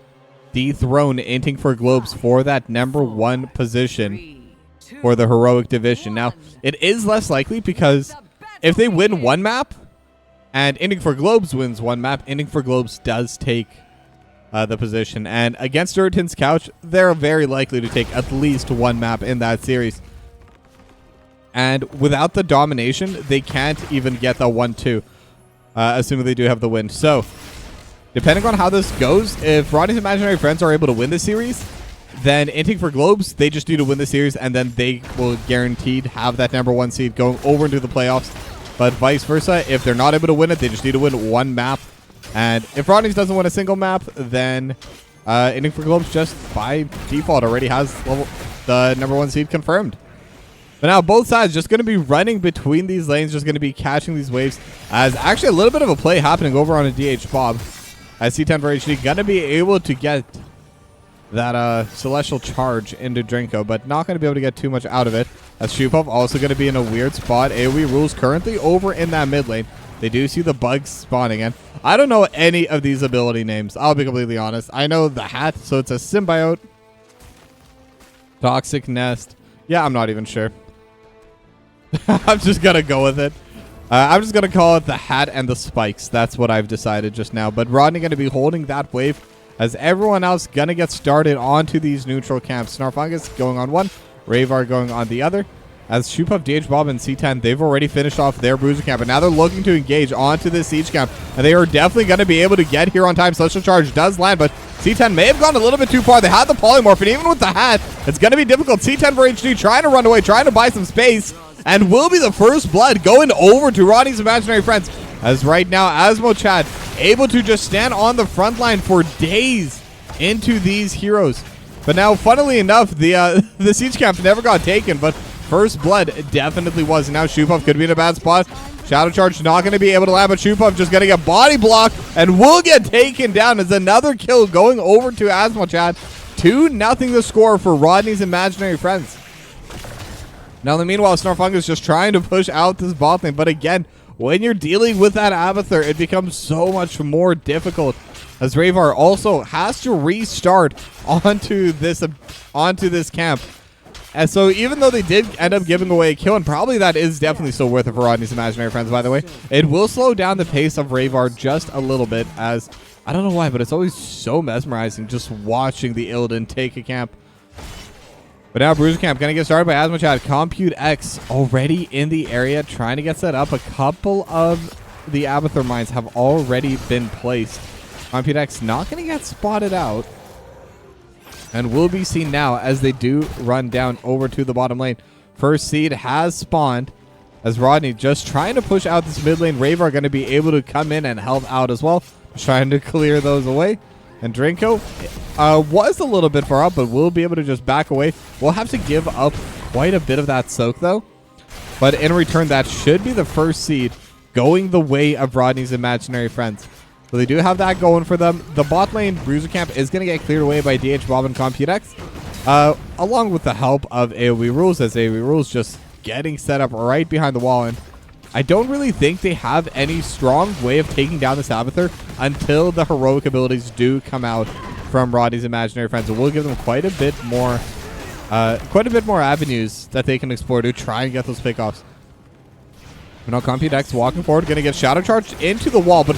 dethrone Inting for Globes for that number 1 position for the heroic division. Now, it is less likely because if they win 1 map and Inting for Globes wins 1 map, Inting for Globes does take the position. And against Urton's Couch, they're very likely to take at least 1 map in that series. And without the domination, they can't even get the 1-2, assuming they do have the win. So, depending on how this goes, if Rodney's Imaginary Friends are able to win the series, then Inting for Globes, they just need to win the series, and then they will guaranteed have that number 1 seed going over into the playoffs. But vice versa, if they're not able to win it, they just need to win 1 map. And if Rodney's doesn't win a single map, then Inting for Globes just by default already has the number 1 seed confirmed. But now both sides just going to be running between these lanes, just going to be catching these waves. As actually a little bit of a play happening over on a DH Bob. As C10 for HD going to be able to get that Celestial Charge into Drinko, but not going to be able to get too much out of it. As Shupov also going to be in a weird spot. AoE rules currently over in that mid lane. They do see the bugs spawning in. I don't know any of these ability names. I'll be completely honest. I know the hat, so it's a Symbiote. Toxic Nest. Yeah, I'm not even sure. I'm just going to go with it. I'm just going to call it the hat and the spikes. That's what I've decided just now. But Rodney going to be holding that wave as everyone else going to get started onto these neutral camps. Snarfungus going on one. Ravar going on the other. As Shupov, DH Bob, and C10, they've already finished off their bruiser camp. And now they're looking to engage onto this siege camp. And they are definitely going to be able to get here on time. Celestial Charge does land, but C10 may have gone a little bit too far. They had the polymorph, and even with the hat, it's going to be difficult. C10 for HD trying to run away, trying to buy some space. And will be the first blood going over to Rodney's Imaginary Friends. As right now, Asmo Chad able to just stand on the front line for days into these heroes. But now, funnily enough, the siege camp never got taken, but first blood definitely was. And now Shupov could be in a bad spot. Shadow Charge not going to be able to land, but Shupov just going to get body blocked and will get taken down as another kill going over to Asmo Chad. 2-0 the score for Rodney's Imaginary Friends. Now, in the meanwhile, Snarfungus just trying to push out this bot lane. But again, when you're dealing with that Abathur, it becomes so much more difficult. As Ravar also has to restart onto this camp. And so even though they did end up giving away a kill, and probably that is definitely still worth it for Rodney's Imaginary Friends, by the way, it will slow down the pace of Ravar just a little bit, as I don't know why, but it's always so mesmerizing just watching the Illidan take a camp. But now Bruiser Camp going to get started by Asmachad. Compute X already in the area trying to get set up. A couple of the Abathur mines have already been placed. Compute X not going to get spotted out. And will be seen now as they do run down over to the bottom lane. First seed has spawned as Rodney just trying to push out this mid lane. Ravar going to be able to come in and help out as well. Trying to clear those away. And Drinko was a little bit far up, but will be able to just back away. We'll have to give up quite a bit of that soak, though. But in return, that should be the first seed going the way of Rodney's Imaginary Friends. So they do have that going for them. The bot lane Bruiser Camp is going to get cleared away by DH Bob and Computex, along with the help of AoE Rules, as AoE Rules just getting set up right behind the wall. And I don't really think they have any strong way of taking down this Abathur until the heroic abilities do come out from Rodney's Imaginary Friends. It will give them quite a bit more avenues that they can explore to try and get those pickoffs. But now Compute X walking forward, going to get Shadow Charged into the wall, but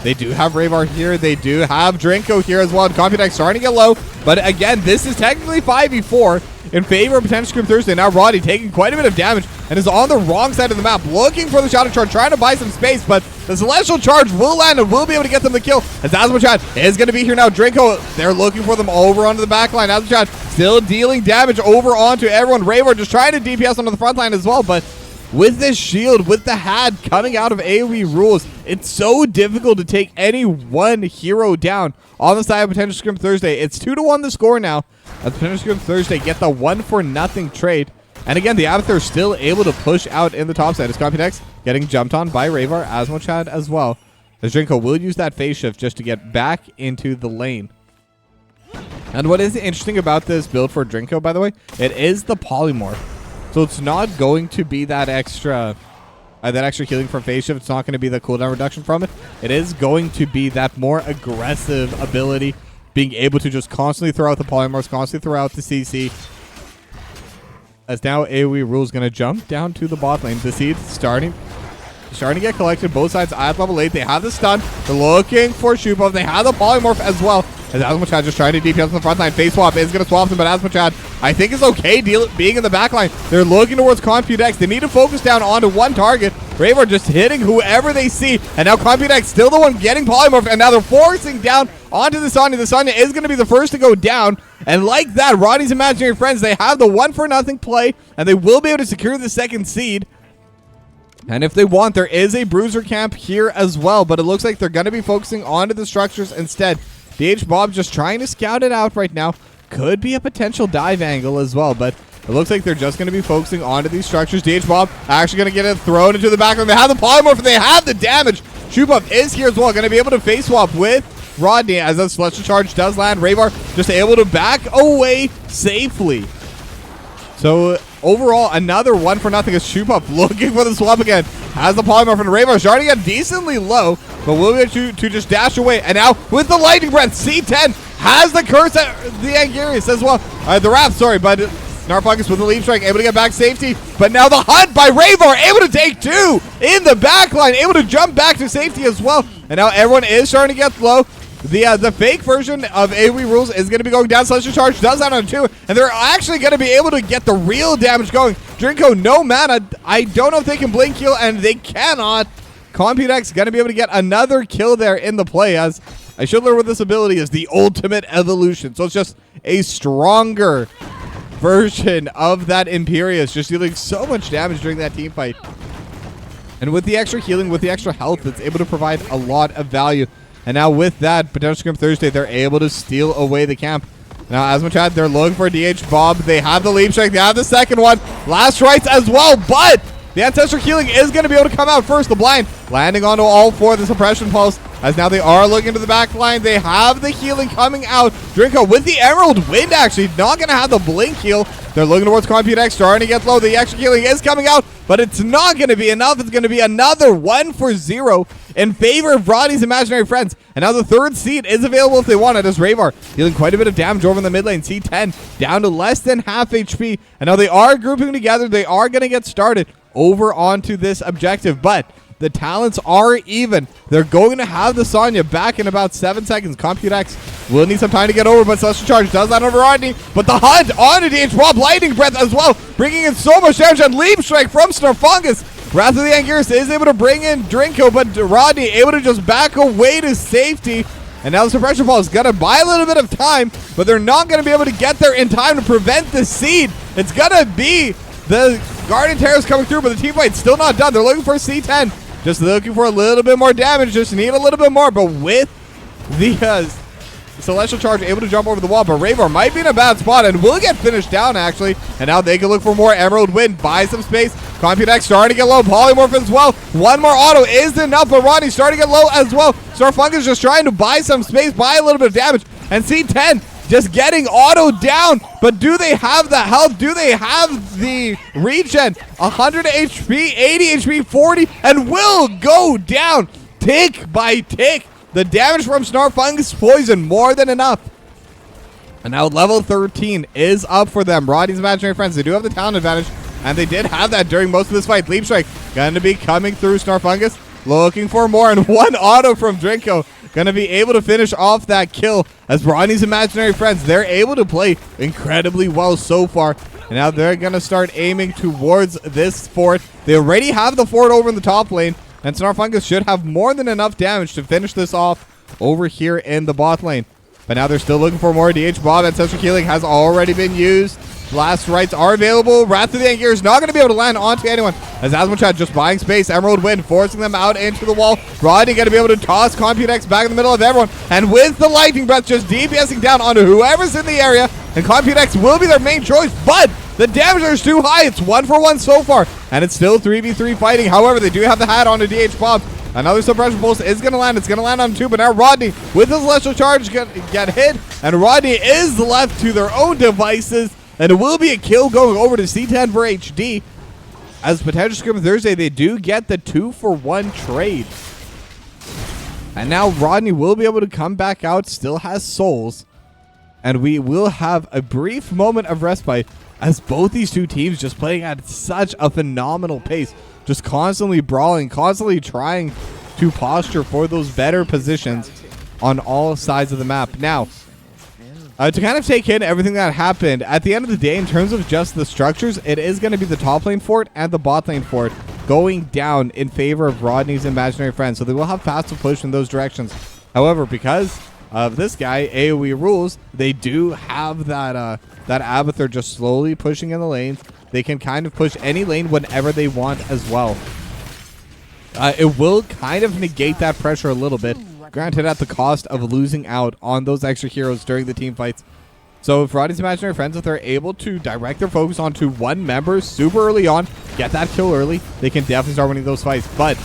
They do have Ravar here. They do have Drinko here as well. And Computex starting to get low. But again, this is technically 5v4 in favor of potential Scrim Thursday. Now Rodney taking quite a bit of damage and is on the wrong side of the map, looking for the Shadow Charge, trying to buy some space, but the Celestial Charge will land and will be able to get them the kill, as Azmochad is going to be here now. Drinko, they're looking for them over onto the back line. Azmochad still dealing damage over onto everyone. Ravar just trying to DPS onto the front line as well, but with this shield, with the HAD coming out of AoE rules, it's so difficult to take any one hero down on the side of potential Scrim Thursday. It's 2-1 the score now, as potential Scrim Thursday get the 1-for-0 trade. And again, the Abathur still able to push out in the top side. As Computex getting jumped on by Ravar, Azmochad as well. As Drinko will use that phase shift just to get back into the lane. And what is interesting about this build for Drinko, by the way, it is the polymorph. So it's not going to be that extra healing from phase shift. It's not going to be the cooldown reduction from it. It is going to be that more aggressive ability, being able to just constantly throw out the polymorphs, constantly throw out the CC. As now AoE Rule is going to jump down to the bot lane. The seed starting to get collected. Both sides at level 8. They have the stun. They're looking for Shubov. They have the polymorph as well. As Azmochad just trying to DPS on the front line. Face swap is going to swap them, but Azmochad, I think, is okay being in the back line. They're looking towards Computex. They need to focus down onto one target. Ravar just hitting whoever they see. And now Computex still the one getting polymorphed. And now they're forcing down onto the Sonya. The Sonya is going to be the first to go down. And like that, Rodney's Imaginary Friends, they have the 1-for-0 play. And they will be able to secure the second seed. And if they want, there is a bruiser camp here as well. But it looks like they're going to be focusing onto the structures instead. DH Bob just trying to scout it out right now. Could be a potential dive angle as well, but it looks like they're just going to be focusing onto these structures. DH Bob actually going to get it thrown into the back line. They have the polymorph and they have the damage. Shubov is here as well, going to be able to face swap with Rodney as that Celestial Charge does land. Ravar just able to back away safely. So overall, another 1-for-0 as Shubov looking for the swap again. Has the polymorph and Ravar starting to get decently low, but will be able to just dash away. And now with the Lightning Breath, C10 has the curse at the Anguirus as well. The Wrath, sorry, but Snarfungus with the Leap Strike, able to get back safety. But now the Hunt by Ravar, able to take two in the back line, able to jump back to safety as well. And now everyone is starting to get low. The fake version of AoE Rules is going to be going down. Celestial Charge does that on 2, and they're actually going to be able to get the real damage going. Drinko, no mana. I don't know if they can blink heal, and they cannot. Computex going to be able to get another kill there in the play, as I should learn what this ability is, the ultimate evolution. So it's just a stronger version of that Imperius, just dealing so much damage during that team fight. And with the extra healing, with the extra health, it's able to provide a lot of value. And now with that, potential Scrim Thursday, they're able to steal away the camp. Now, Azmochad, they're looking for DH Bob. They have the Leap Strike. They have the second one. Last rites as well, but the Ancestral Healing is going to be able to come out first. The blind landing onto all 4 of the Suppression Pulse, as now they are looking to the back line. They have the healing coming out. Drinko with the Emerald Wind, actually not going to have the blink heal. They're looking towards Computex, starting to get low. The extra healing is coming out, but it's not going to be enough. It's going to be another 1-for-0 in favor of Rodney's Imaginary Friends. And now the third seed is available if they want it, as Ravar dealing quite a bit of damage over in the mid lane. C10 down to less than half HP. And now they are grouping together. They are going to get started over onto this objective, but the talents are even. They're going to have the Sonya back in about 7 seconds. Computex will need some time to get over, but Celestial Charge does that over Rodney. But the Hunt onto DH Bob, Lightning Breath as well, bringing in so much damage, and Leap Strike from Snarfungus. Wrath of the Anguirus is able to bring in Drinko, but Rodney able to just back away to safety. And now the Suppression Ball is going to buy a little bit of time, but they're not going to be able to get there in time to prevent the seed. It's going to be the Guardian Terrors coming through, but the team fight's still not done. They're looking for C10. Just looking for a little bit more damage. Just need a little bit more. But with the Celestial Charge able to jump over the wall, but Ravar might be in a bad spot and will get finished down, actually. And now they can look for more Emerald Wind. Buy some space. Computex starting to get low. Polymorph as well. One more auto is enough, but Rodney starting to get low as well. Starfungus just trying to buy some space, buy a little bit of damage. And C10 just getting auto down, but do they have the health? Do they have the regen? 100 HP, 80 HP, 40, and will go down tick by tick. The damage from Snarfungus poison more than enough. And now level 13 is up for them. Rodney's Imaginary Friends, they do have the talent advantage, and they did have that during most of this fight. Leap Strike going to be coming through Snarfungus. looking for more, and one auto from Drinko. Gonna be able to finish off that kill as Rodney's imaginary friends, they're able to play incredibly well so far. And now they're gonna start aiming towards this fort. They already have the fort over in the top lane, and Snarfungus should have more than enough damage to finish this off over here in the bot lane. But now they're still looking for more. DH Bob, Ancestral Healing has already been used. Blast rights are available. Wrath of the Angear is not going to be able to land onto anyone, as Asmochat just buying space. Emerald Wind forcing them out into the wall. Rodney going to be able to toss Computex back in the middle of everyone. And with the Lightning Breath just DPSing down onto whoever's in the area. And Computex will be their main choice, but the damage is too high. It's 1-for-1 so far. And it's still 3v3 fighting. However, they do have the hat on to DH Bob. Another suppression pulse is going to land. It's going to land on 2, but now Rodney with his Celestial Charge get hit. And Rodney is left to their own devices. And it will be a kill going over to C10 for HD. As potential Scrim Thursday, they do get the 2-for-1 trade. And now Rodney will be able to come back out, still has souls. And we will have a brief moment of respite as both these two teams just playing at such a phenomenal pace. Just constantly brawling, constantly trying to posture for those better positions on all sides of the map. Now, to kind of take in everything that happened, at the end of the day, in terms of just the structures, it is going to be the top lane fort and the bot lane fort going down in favor of Rodney's imaginary friends. So they will have passive push in those directions. However, because of this guy, AoE rules, they do have that Abathur just slowly pushing in the lanes. They can kind of push any lane whenever they want as well. It will kind of negate that pressure a little bit. Granted, at the cost of losing out on those extra heroes during the team fights. So if Rodney's imaginary friends, if they're able to direct their focus onto one member super early on, get that kill early, they can definitely start winning those fights. But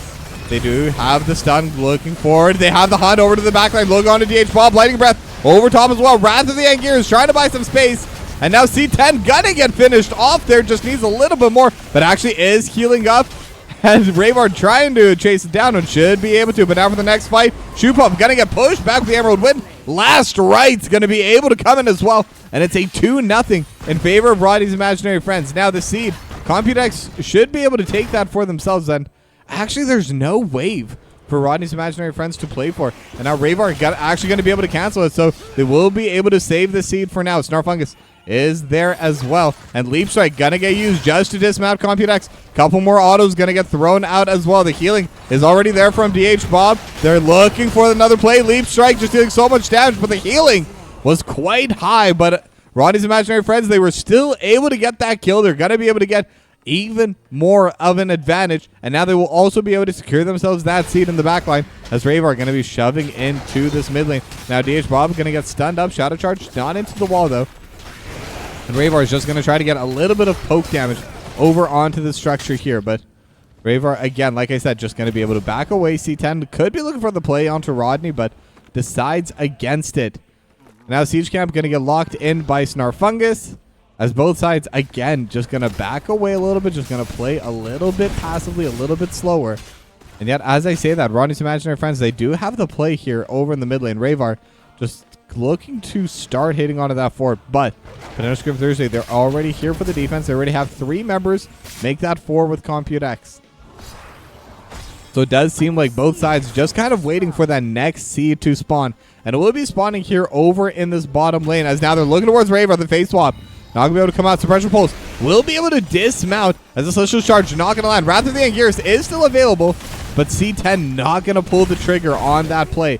they do have the stun looking forward. They have the hunt over to the backline. Look on to DH Bob, Lightning Breath over top as well. Wrath of the Angear is trying to buy some space. And now C10 gonna get finished off there. Just needs a little bit more, but actually is healing up. And Rayvard trying to chase it down and should be able to. But now for the next fight, Shoopump gonna get pushed back with the Emerald Wind. Last Right's gonna be able to come in as well. And it's a 2-0 in favor of Rodney's imaginary friends. Now the seed, Computex should be able to take that for themselves. And actually there's no wave for Rodney's imaginary friends to play for. And now Rayvard actually gonna be able to cancel it. So they will be able to save the seed for now. Snarfungus is there as well, and Leap Strike gonna get used just to dismount Computex. Couple more autos gonna get thrown out as well. The healing is already there from DH Bob. They're looking for another play. Leap Strike just dealing so much damage, but the healing was quite high. But Rodney's imaginary friends, they were still able to get that kill. They're gonna be able to get even more of an advantage, and now they will also be able to secure themselves that seed in the backline as Ravar are going to be shoving into this mid lane. Now DH Bob going to get stunned up. Shadow Charge not into the wall though. And Rayvar is just going to try to get a little bit of poke damage over onto the structure here. But Rayvar, again, like I said, just going to be able to back away. C10 could be looking for the play onto Rodney, but decides against it. Now Siege Camp going to get locked in by Snarfungus, as both sides, again, just going to back away a little bit, just going to play a little bit passively, a little bit slower. And yet, as I say that, Rodney's imaginary friends, they do have the play here over in the mid lane. Rayvar just looking to start hitting onto that fort, but potential Scrim Thursday, they're already here for the defense. They already have 3 members make that 4 with Computex. So it does seem like both sides just kind of waiting for that next seed to spawn. And it will be spawning here over in this bottom lane, as now they're looking towards Rayvar, the face swap. Not going to be able to come out. Suppression Pulse will be able to dismount as the Celestial Charge not going to land. Wrath of the Angears is still available, but C10 not going to pull the trigger on that play.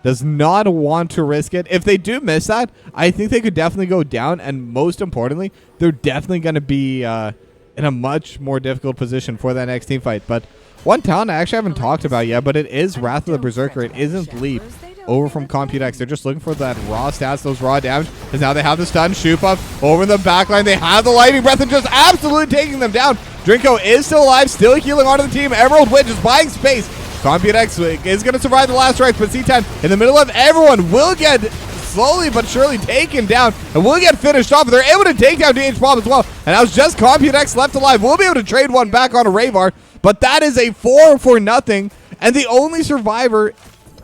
Does not want to risk it. If they do miss that, I think they could definitely go down, and most importantly, they're definitely going to be in a much more difficult position for that next team fight. But one talent I actually haven't talked about yet, but it is Wrath of the Berserker. It isn't Leap over from Computex. They're just looking for that raw stats, those raw damage, because now they have the stun, shoot up over the backline. They have the Lightning Breath and just absolutely taking them down. Drinko is still alive, still healing onto the team. Emerald Wind just buying space. Computex is going to survive the last rights, but C10 in the middle of everyone will get slowly but surely taken down and will get finished off. They're able to take down DH Bomb as well, and that was just Computex left alive. We'll be able to trade one back on a Rayvar, but that is a 4-for-0, and the only survivor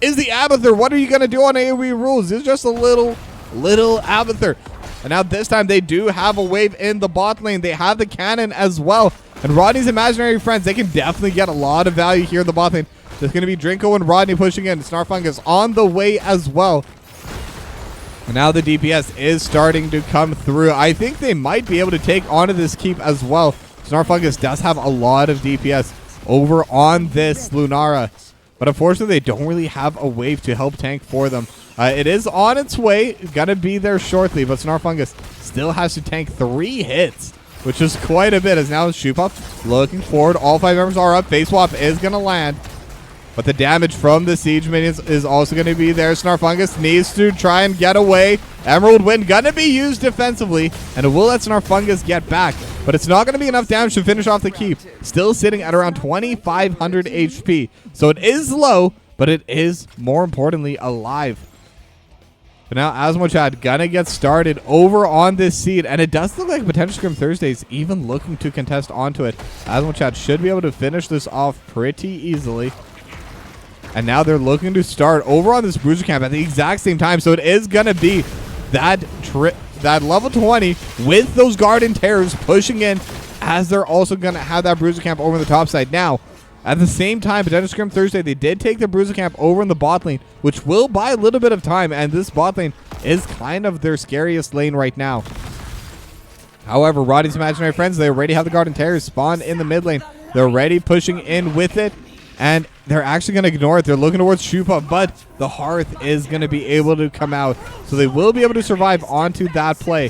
is the Abathur. What are you going to do on AoE rules? It's just a little Abathur. And now this time they do have a wave in the bot lane. They have the cannon as well. And Rodney's imaginary friends, they can definitely get a lot of value here in the bot lane. There's going to be Drinko and Rodney pushing in. Snarfungus on the way as well. And now the DPS is starting to come through. I think they might be able to take onto this keep as well. Snarfungus does have a lot of DPS over on this Lunara. But unfortunately, they don't really have a wave to help tank for them. It is on its way. Gonna be there shortly. But Snarfungus still has to tank 3 hits, which is quite a bit. As now Shoopuf looking forward. All 5 members are up. Face swap is gonna land. But the damage from the siege minions is also going to be there. Snarfungus needs to try and get away. Emerald Wind going to be used defensively, and it will let Snarfungus get back. But it's not going to be enough damage to finish off the keep. Still sitting at around 2,500 HP. So it is low, but it is, more importantly, alive. But now Asmochad gonna get started over on this seed, and it does look like Potential Scrim Thursday is even looking to contest onto it. Asmochad should be able to finish this off pretty easily. And now they're looking to start over on this bruiser camp at the exact same time. So it is going to be that level 20 with those Garden Terrors pushing in, as they're also going to have that bruiser camp over on the top side. Now, at the same time, Potential Scrim Thursday, they did take the bruiser camp over in the bot lane, which will buy a little bit of time. And this bot lane is kind of their scariest lane right now. However, Rodney's Imaginary Friends, they already have the Garden Terrors spawned in the mid lane. They're already pushing in with it. And they're actually going to ignore it. They're looking towards Shoopuf, but the Hearth is going to be able to come out. So they will be able to survive onto that play.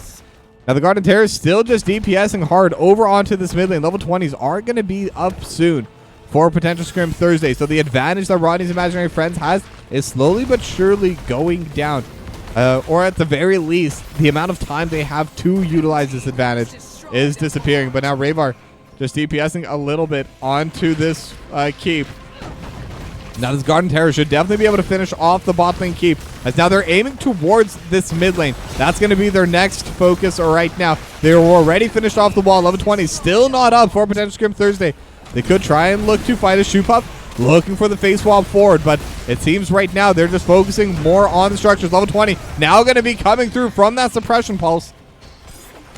Now the Garden Terror is still just DPSing hard over onto this mid lane. Level 20s are going to be up soon for Potential Scrim Thursday. So the advantage that Rodney's Imaginary Friends has is slowly but surely going down. Or at the very least, the amount of time they have to utilize this advantage is disappearing. But now Rayvar just DPSing a little bit onto this keep. Now this Garden Terror should definitely be able to finish off the bot lane keep, as now they're aiming towards this mid lane. That's going to be their next focus right now. They were already finished off the wall. Level 20 still not up for Potential Scrim Thursday. They could try and look to fight a Shoopuf, looking for the face swap forward, but it seems right now they're just focusing more on the structures. Level 20 now going to be coming through from that suppression pulse.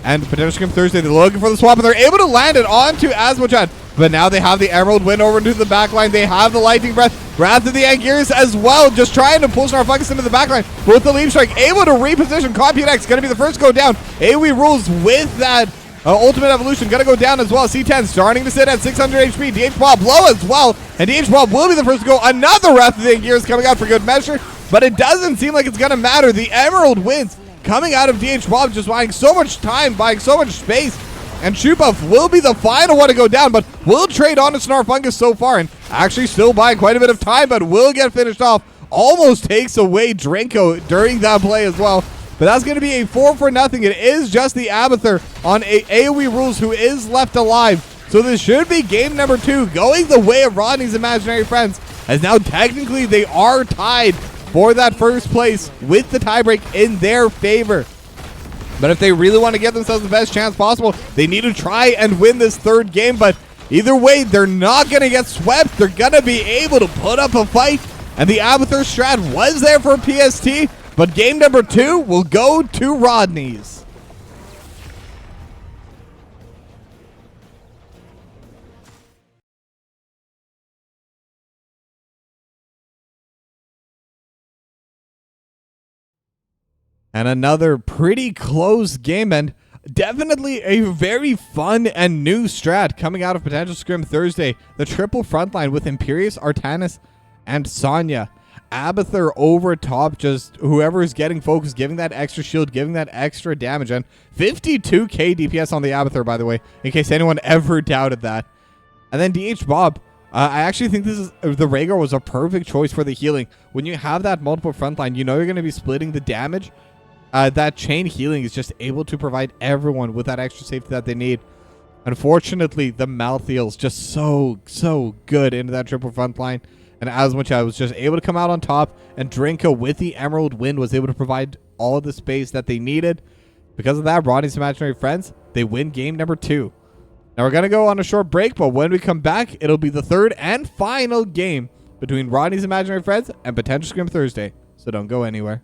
And Potential Scrim Thursday, they're looking for the swap, and they're able to land it onto Asmochad. But now they have the Emerald Wind over into the backline. They have the Lightning Breath. Wrath of the Anguirus as well, just trying to pull Snarfungus into the backline. With the Leap Strike, able to reposition. Computex going to be the first to go down. AoE rules with that Ultimate Evolution going to go down as well. C10 starting to sit at 600 HP. DH Bob low as well. And DH Bob will be the first to go. Another Wrath of the Anguirus coming out for good measure. But it doesn't seem like it's going to matter. The Emerald wins. Coming out of DH Bob, just buying so much time, buying so much space. And Shoopuf will be the final one to go down, but will trade on to Snarfungus so far, and actually still buying quite a bit of time, but will get finished off. Almost takes away Drinko during that play as well. But that's going to be a 4-0. It is just the Abathur on AoE rules who is left alive. So this should be game number 2, going the way of Rodney's Imaginary Friends, as now technically they are tied for that first place with the tiebreak in their favor. But if they really want to give themselves the best chance possible, they need to try and win this third game. But either way, they're not going to get swept. They're going to be able to put up a fight. And the Abathur strat was there for PST. But game number 2 will go to Rodney's. And another pretty close game, and definitely a very fun and new strat coming out of Potential Scrim Thursday. The triple frontline with Imperius, Artanis, and Sonya. Abathur over top, just whoever is getting focused, giving that extra shield, giving that extra damage. And 52k DPS on the Abathur, by the way, in case anyone ever doubted that. And then DH Bob. I actually think the Rhaegar was a perfect choice for the healing. When you have that multiple frontline, you know you're going to be splitting the damage. That chain healing is just able to provide everyone with that extra safety that they need. Unfortunately, the Malthael's just so good into that triple front line. And Asmochad was just able to come out on top, and Drinko with the Emerald Wind was able to provide all of the space that they needed. Because of that, Rodney's Imaginary Friends, they win game number 2. Now we're going to go on a short break, but when we come back, it'll be the third and final game between Rodney's Imaginary Friends and Potential Scrim Thursday. So don't go anywhere.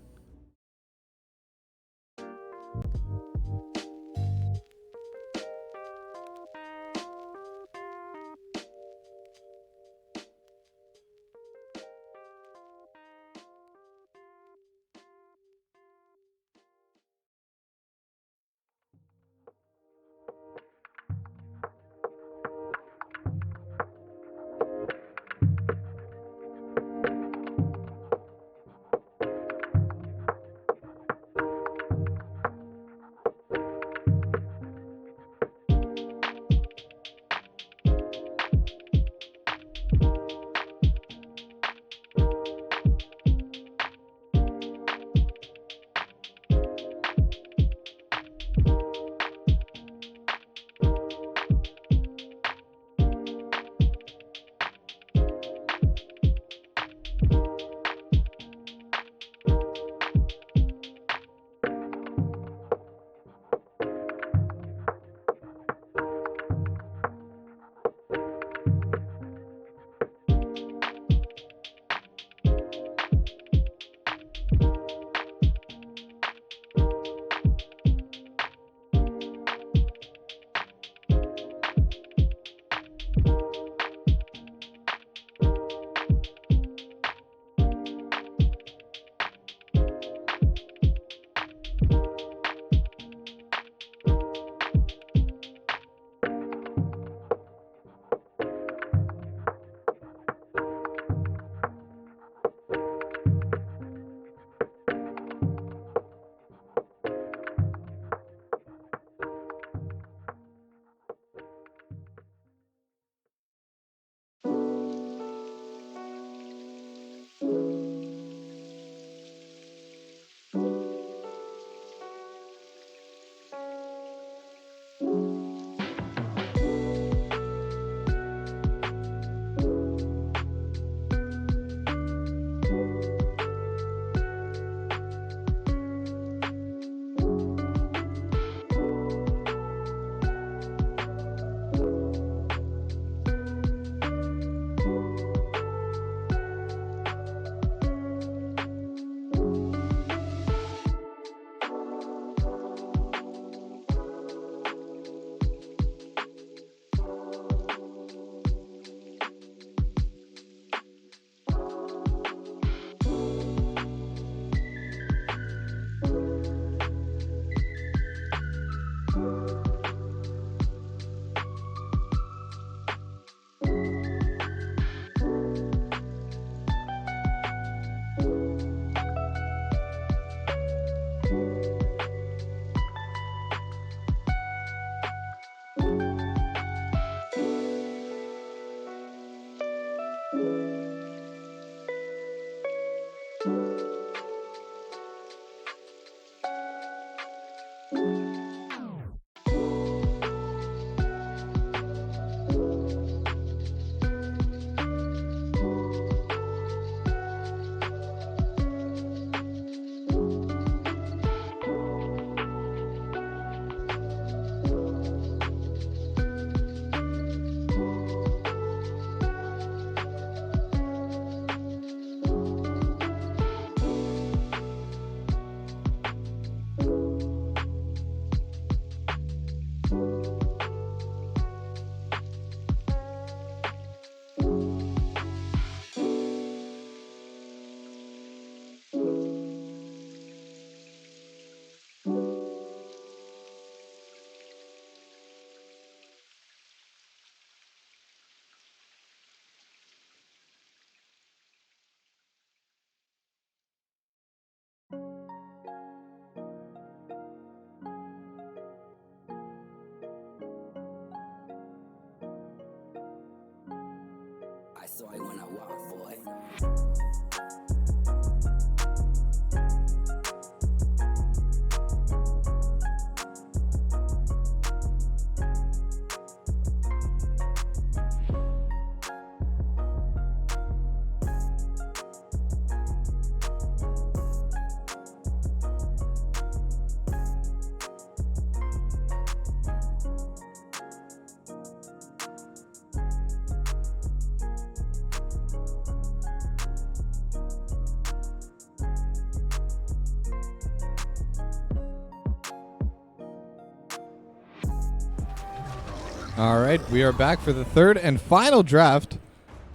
All right, we are back for the third and final draft.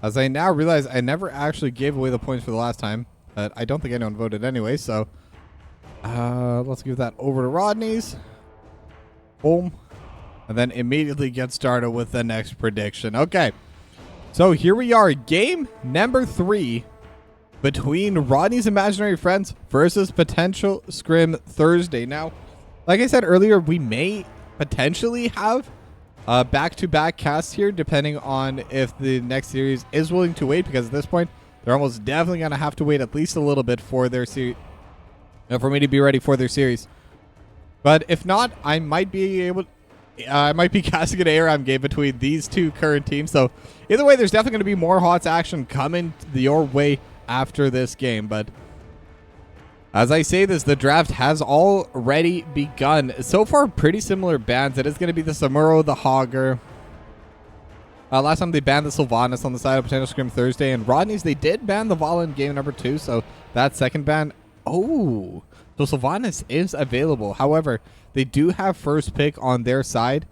As I now realize I never actually gave away the points for the last time. But I don't think anyone voted anyway, so let's give that over to Rodney's. Boom. And then immediately get started with the next prediction. Okay. So here we are, game number 3 between Rodney's imaginary friends versus potential Scrim Thursday. Now, like I said earlier, we may potentially have back-to-back casts here, depending on if the next series is willing to wait, because at this point, they're almost definitely going to have to wait at least a little bit for their series, for me to be ready for their series. But if not, I might be casting an ARAM game between these two current teams. So either way, there's definitely going to be more HOTS action coming your way after this game. But as I say this, the draft has already begun. So far, pretty similar bans. It is going to be the Samuro, the Hogger. Last time they banned the Sylvanas on the side of potential Scrim Thursday, and Rodney's, they did ban the Vala in game number 2, so that second ban. Oh, so Sylvanas is available. However, they do have first pick on their side,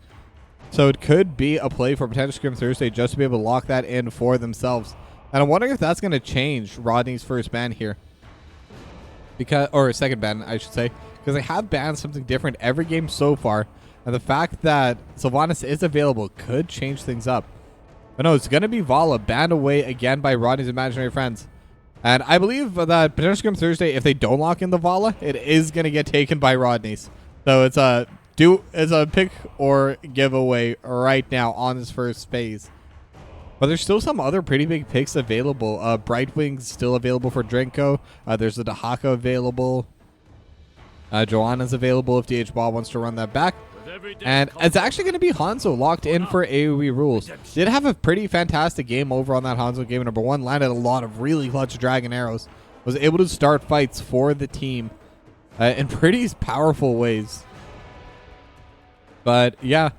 so it could be a play for potential Scrim Thursday just to be able to lock that in for themselves. And I'm wondering if that's going to change Rodney's first ban here. Or second ban, I should say, because they have banned something different every game so far, and the fact that Sylvanas is available could change things up. But no, it's going to be Vala banned away again by Rodney's imaginary friends. And I believe that potential Scrim Thursday, if they don't lock in the Vala, it is going to get taken by Rodney's. So it's a pick or giveaway right now on this first phase. But there's still some other pretty big picks available. Brightwing's still available for Drinko. There's the Dahaka available. Joanna's available if DH Ball wants to run that back. And it's actually going to be Hanzo locked in for AoE rules. Did have a pretty fantastic game over on that Hanzo game number 1. Landed a lot of really clutch dragon arrows. Was able to start fights for the team in pretty powerful ways. But yeah,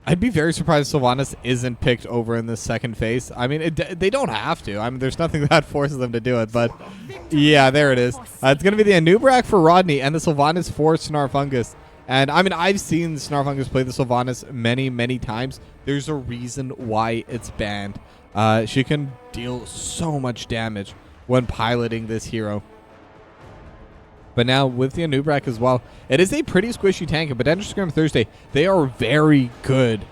I'd be very surprised Sylvanas isn't picked over in this second phase. I mean, they don't have to. I mean, there's nothing that forces them to do it. But yeah, there it is. It's going to be the Anubrak for Rodney and the Sylvanas for Snarfungus. And I mean, I've seen Snarfungus play the Sylvanas many, many times. There's a reason why it's banned. She can deal so much damage when piloting this hero. But now with the Anubrak as well, it is a pretty squishy tank. And potential Scrim Thursday, they are very good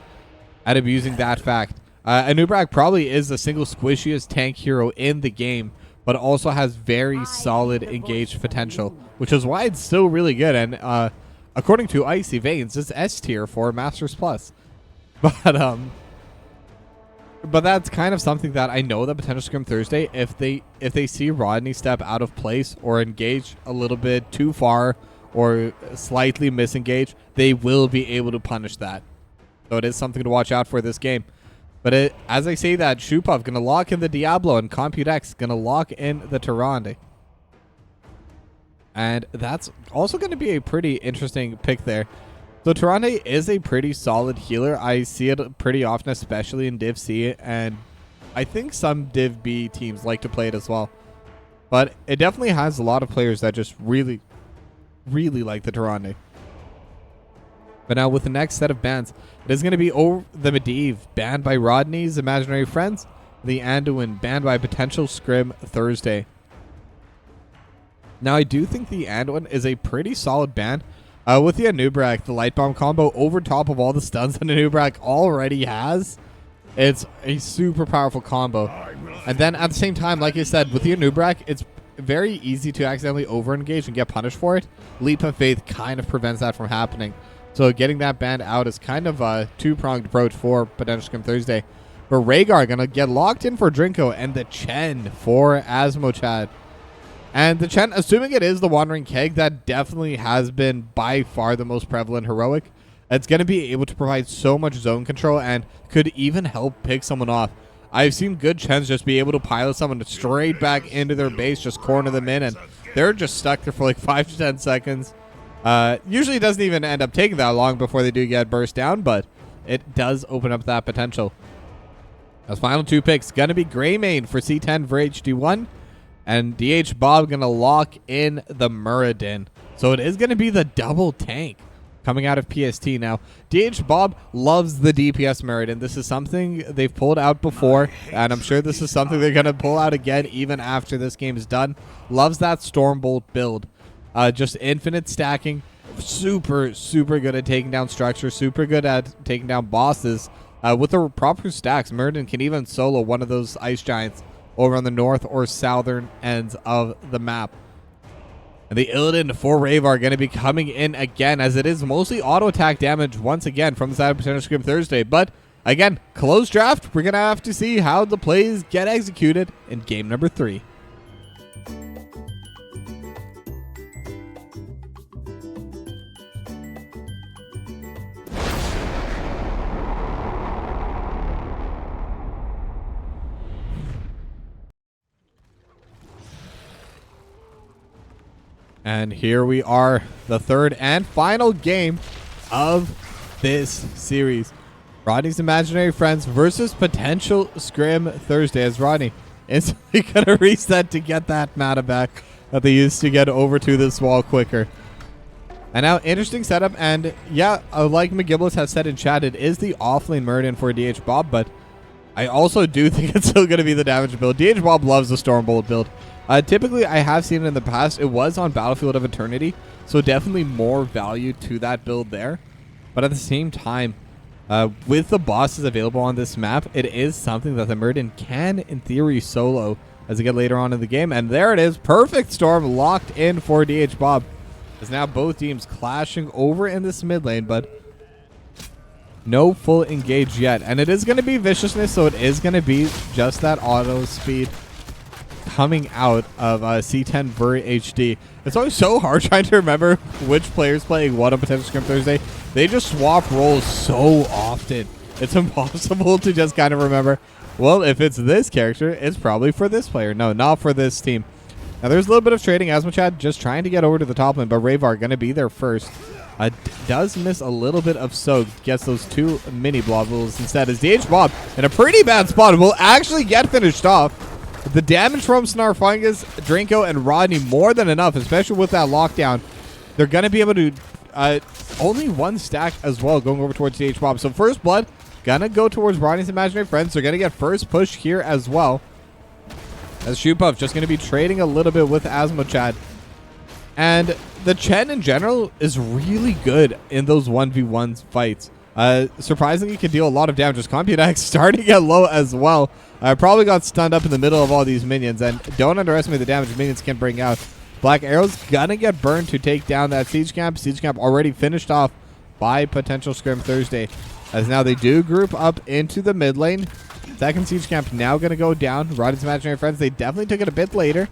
at abusing that fact. Anubrak probably is the single squishiest tank hero in the game, but also has very solid engaged potential, which is why it's still really good. And according to Icy Veins, it's S tier for Masters Plus. But that's kind of something that I know that potential Scrim Thursday, if they see Rodney step out of place or engage a little bit too far or slightly misengage, they will be able to punish that. So it is something to watch out for this game. But as I say that, Shupov going to lock in the Diablo and Computex going to lock in the Tyrande. And that's also going to be a pretty interesting pick there. So Tyrande is a pretty solid healer. I see it pretty often, especially in Div C, and I think some Div B teams like to play it as well. But it definitely has a lot of players that just really, really like the Tyrande. But now with the next set of bans, it is going to be over the Medivh, banned by Rodney's imaginary friends. The Anduin, banned by potential Scrim Thursday. Now I do think the Anduin is a pretty solid ban. With the Anubrak, the Light Bomb combo over top of all the stuns that Anubrak already has, it's a super powerful combo. And then at the same time, like I said, with the Anubrak, it's very easy to accidentally over-engage and get punished for it. Leap of Faith kind of prevents that from happening. So getting that banned out is kind of a two-pronged approach for potential Scrim Thursday. But Rhaegar going to get locked in for Drinko and the Chen for Asmochad. And the Chen, assuming it is the Wandering Keg, that definitely has been by far the most prevalent heroic. It's going to be able to provide so much zone control and could even help pick someone off. I've seen good Chens just be able to pilot someone straight back into their base, just corner them in, and they're just stuck there for like 5 to 10 seconds. Usually it doesn't even end up taking that long before they do get burst down, but it does open up that potential. Those final 2 picks, going to be Greymane for C10 for HD1. And DH Bob going to lock in the Muradin. So it is going to be the double tank. coming out of PST. Now, DH Bob loves the DPS merit, and this is something they've pulled out before, and I'm sure this is something they're going to pull out again even after this game is done. Loves that Stormbolt build. Just infinite stacking. Super good at taking down structure. Super good at taking down bosses. With the proper stacks, Murden can even solo one of those ice giants over on the north or southern ends of the map. And the Illidan for Rave are going to be coming in again, as it is mostly auto attack damage once again from the side of Potential Scrim Thursday. But again, close draft. We're going to have to see how the plays get executed in game number 3. And here we are, the third and final game of this series. Rodney's Imaginary Friends versus Potential Scrim Thursday, as Rodney instantly going to reset to get that mana back that they used to get over to this wall quicker. And now, interesting setup, and yeah, like McGibbles has said in chat, it is the offlane Murden for DH Bob, but I also do think it's still going to be the damage build. DH Bob loves the Stormbolt build. Typically, I have seen it in the past. It was on Battlefield of Eternity, so definitely more value to that build there. But at the same time, with the bosses available on this map, it is something that the Murden can, in theory, solo as we get later on in the game. And there it is. Perfect Storm locked in for DH Bob. As now both teams clashing over in this mid lane, but no full engage yet. And it is going to be Viciousness, so it is going to be just that auto speed coming out of C10 Ver HD. It's always so hard trying to remember which player's playing what on Potential Scrim Thursday. They just swap roles so often. It's impossible to just kind of remember, well, if it's this character, it's probably for this player. No, not for this team. Now, there's a little bit of trading. Asmachad just trying to get over to the top lane, but Ravar going to be there first. Does miss a little bit of soak. Gets those 2 mini blobbles instead, as DH Bob in a pretty bad spot will actually get finished off. The damage from Snarfungus, Drinko, and Rodney more than enough, especially with that lockdown. They're going to be able to only 1 stack as well going over towards DH Bob. So first blood going to go towards Rodney's Imaginary Friends. They're going to get first push here as well, as Shoepuff just going to be trading a little bit with Asmachad. And the Chen in general is really good in those 1v1 fights. Surprisingly, can deal a lot of damage. As Computex starting to get low as well. Probably got stunned up in the middle of all these minions, and don't underestimate the damage minions can bring out. Black Arrow's gonna get burned to take down that Siege Camp. Siege Camp already finished off by Potential Scrim Thursday, as now they do group up into the mid lane. Second Siege Camp now gonna go down. Rodney's Imaginary Friends, they definitely took it a bit later,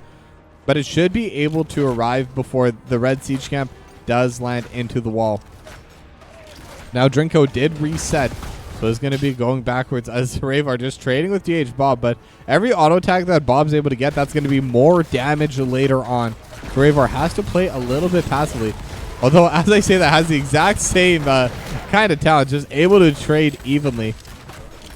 but it should be able to arrive before the red Siege Camp does land into the wall. Now Drinko did reset, so it's going to be going backwards as Ravar just trading with DH Bob, but every auto attack that Bob's able to get, that's going to be more damage later on. Ravar has to play a little bit passively, although as I say that, has the exact same kind of talent, just able to trade evenly.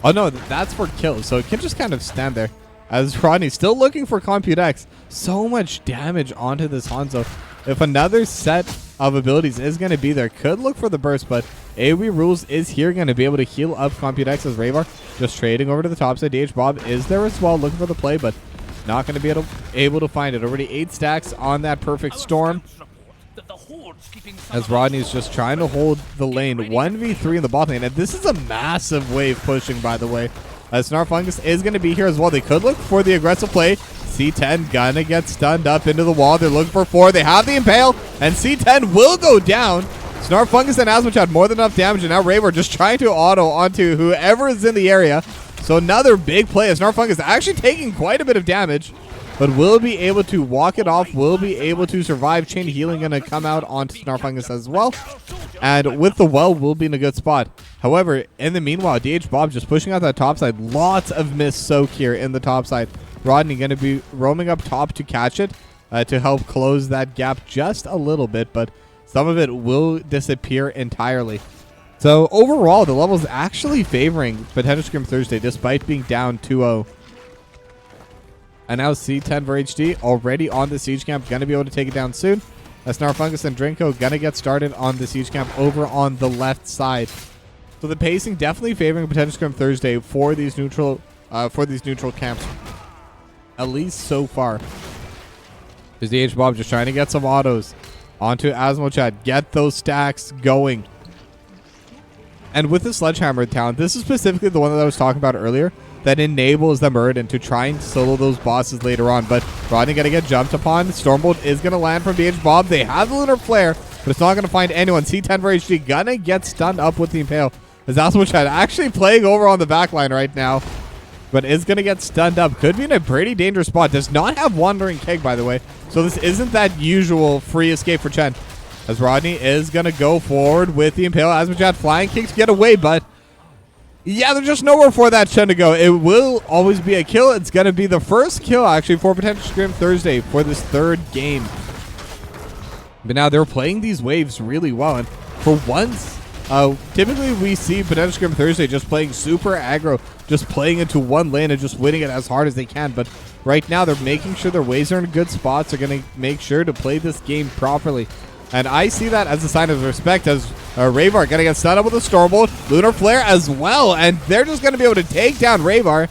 Oh no, that's for kills, so it can just kind of stand there. As Rodney still looking for Computex. So much damage onto this Hanzo. If another set of abilities is going to be there, could look for the burst, but AoE Rules is here, going to be able to heal up Computex as Ravar just trading over to the top side. DH Bob is there as well, looking for the play, but not going to be able to find it. Already 8 stacks on that perfect storm, as Rodney's just trying to hold the lane. 1v3 in the bot lane, and this is a massive wave pushing, by the way. Snarfungus is going to be here as well. They could look for the aggressive play. C10 gonna get stunned up into the wall. They're looking for 4. They have the Impale, and C10 will go down. Snarfungus and Asmachad more than enough damage, and now Raver just trying to auto onto whoever is in the area. So another big play as Snarfungus actually taking quite a bit of damage, but will be able to walk it off, will be able to survive. Chain Healing gonna come out onto Snarfungus as well. And with the well, will be in a good spot. However, in the meanwhile, DH Bob just pushing out that top side. Lots of missed soak here in the top side. Rodney going to be roaming up top to catch it, to help close that gap just a little bit, but some of it will disappear entirely. So overall, the level is actually favoring Potential Scrim Thursday, despite being down 2-0. And now C10 for HD already on the Siege Camp, going to be able to take it down soon. as Snarfungus and Drinko gonna get started on the siege camp over on the left side. So the pacing definitely favoring potential Scrim Thursday for these neutral camps, at least so far. Is DH Bob just trying to get some autos onto Asmochad, get those stacks going. And with the Sledgehammer talent, this is specifically the one that I was talking about earlier that enables the Muradin to try and solo those bosses later on. But Rodney going to get jumped upon. Stormbolt is going to land from DH Bob. They have the Lunar Flare, but it's not going to find anyone. C10 for HD going to get stunned up with the Impale. As Asmochad actually playing over on the backline right now, but is going to get stunned up. Could be in a pretty dangerous spot. Does not have Wandering Keg, by the way. So this isn't that usual free escape for Chen. As Rodney is going to go forward with the Impale. Asmochad flying kick to get away, but yeah, there's just nowhere for that Chen to go. It will always be a kill. It's going to be the first kill, actually, for potential Scrim Thursday for this third game. But now they're playing these waves really well. And for once, typically we see potential Scrim Thursday just playing super aggro, just playing into one lane and just winning it as hard as they can. But right now they're making sure their waves are in good spots. They're going to make sure to play this game properly. And I see that as a sign of respect, as Rayvar going to get stunned up with a Stormbolt, Lunar Flare as well, and they're just going to be able to take down Rayvar.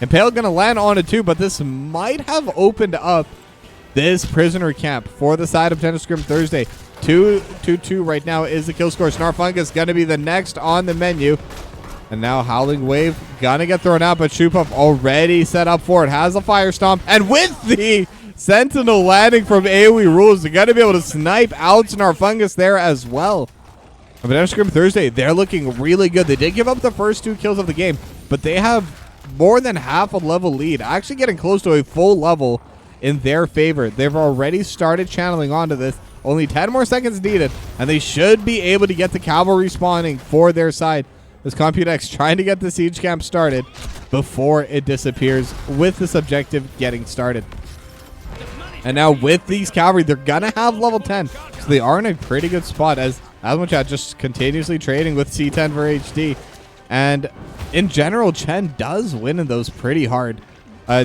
Impale going to land on it too, but this might have opened up this prisoner camp for the side of potential Scrim Thursday. 2-2 right now is the kill score. Snarfungus going to be the next on the menu. And now Howling Wave going to get thrown out, but Shoopuf already set up for it. Has a Fire Stomp, and with the Sentinel landing from AoE rules, they're going to be able to snipe out Snarfungus there as well. But potential Scrim Thursday, they're looking really good. They did give up the first 2 kills of the game, but they have more than half a level lead, actually getting close to a full level in their favor. They've already started channeling onto this. Only 10 more seconds needed, and they should be able to get the cavalry spawning for their side. As Computex trying to get the siege camp started before it disappears with this objective getting started. And now with these cavalry, they're going to have level 10. So they are in a pretty good spot as Asmochat just continuously trading with C10 for HD. And in general, Chen does win in those pretty hard.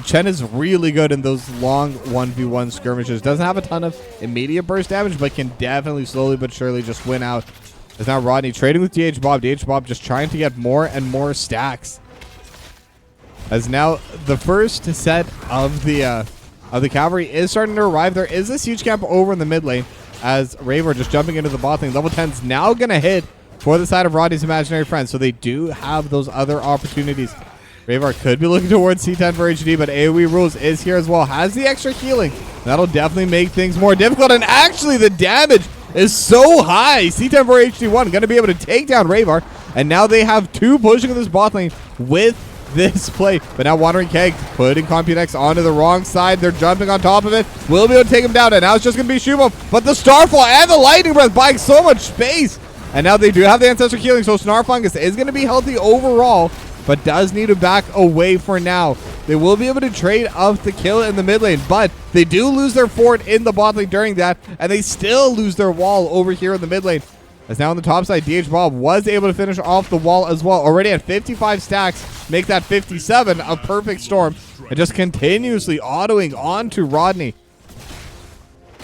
Chen is really good in those long 1v1 skirmishes. Doesn't have a ton of immediate burst damage, but can definitely slowly but surely just win out. As now Rodney trading with DH Bob. DH Bob just trying to get more and more stacks. As now the first set of the cavalry is starting to arrive. There is a siege camp over in the mid lane as Raver just jumping into the bot lane. Level 10's now going to hit for the side of Rodney's imaginary friends. So they do have those other opportunities. Ravar could be looking towards C10 for HD, but AoE rules is here as well. Has the extra healing. That'll definitely make things more difficult. And actually the damage is so high. C10 for HD1 going to be able to take down Ravar. And now they have 2 pushing in this bot lane with this play. But now Wandering Keg putting Computex onto the wrong side. They're jumping on top of it. Will be able to take him down. And now it's just going to be Shumo. But the Starfall and the Lightning Breath buying so much space. And now they do have the Ancestral Healing. So Snarfungus is going to be healthy overall, but does need to back away for now. They will be able to trade up the kill in the mid lane, but they do lose their fort in the bot lane during that, and they still lose their wall over here in the mid lane. As now on the top side, DH Bob was able to finish off the wall as well. Already at 55 stacks, make that 57 a perfect storm, and just continuously autoing onto Rodney.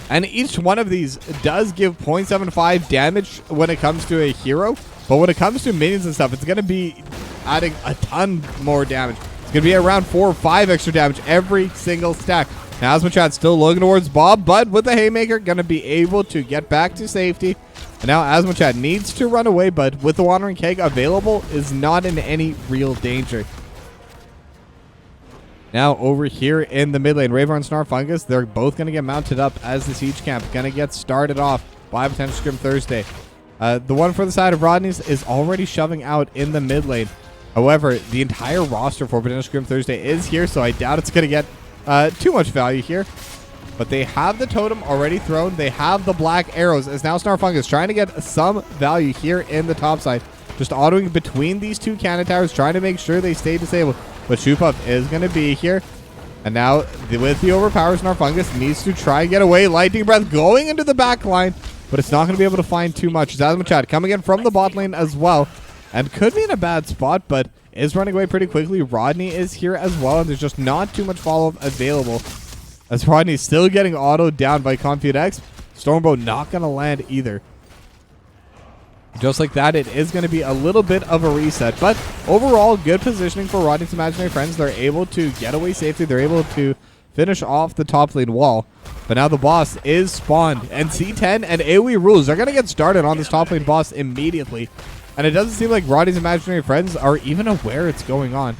And each one of these does give 0.75 damage when it comes to a hero, but when it comes to minions and stuff, it's going to be adding a ton more damage. It's going to be around 4 or 5 extra damage every single stack. Now Asmochat still looking towards Bob, but with the Haymaker, going to be able to get back to safety. And now Asmochat needs to run away, but with the Wandering Keg available, is not in any real danger. Now over here in the mid lane, Raver and Snarfungus, they're both going to get mounted up as the siege camp. Going to get started off by potential Scrim Thursday. The one for the side of Rodney's is already shoving out in the mid lane. However, the entire roster for potential Scrim Thursday is here, so I doubt it's going to get too much value here. But they have the totem already thrown. They have the black arrows, as now Snarfungus trying to get some value here in the top side. Just autoing between these 2 cannon towers, trying to make sure they stay disabled. But Shoopuf is going to be here. And now, with the overpower, Snarfungus needs to try and get away. Lightning Breath going into the back line, but it's not going to be able to find too much. Asmochat coming in from the bot lane as well. And could be in a bad spot, but is running away pretty quickly. Rodney is here as well, and there's just not too much follow-up available. As Rodney's still getting autoed down by Computex. Stormbolt not going to land either. Just like that, it is going to be a little bit of a reset. But overall, good positioning for Rodney's imaginary friends. They're able to get away safely. They're able to finish off the top lane wall. But now the boss is spawned. And C10 and AoE rules, they're going to get started on this top lane boss immediately. And it doesn't seem like Rodney's imaginary friends are even aware it's going on.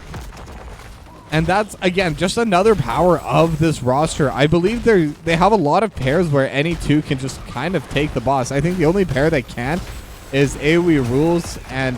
And that's, again, just another power of this roster. I believe they have a lot of pairs where any two can just kind of take the boss. I think the only pair that can is AoE rules and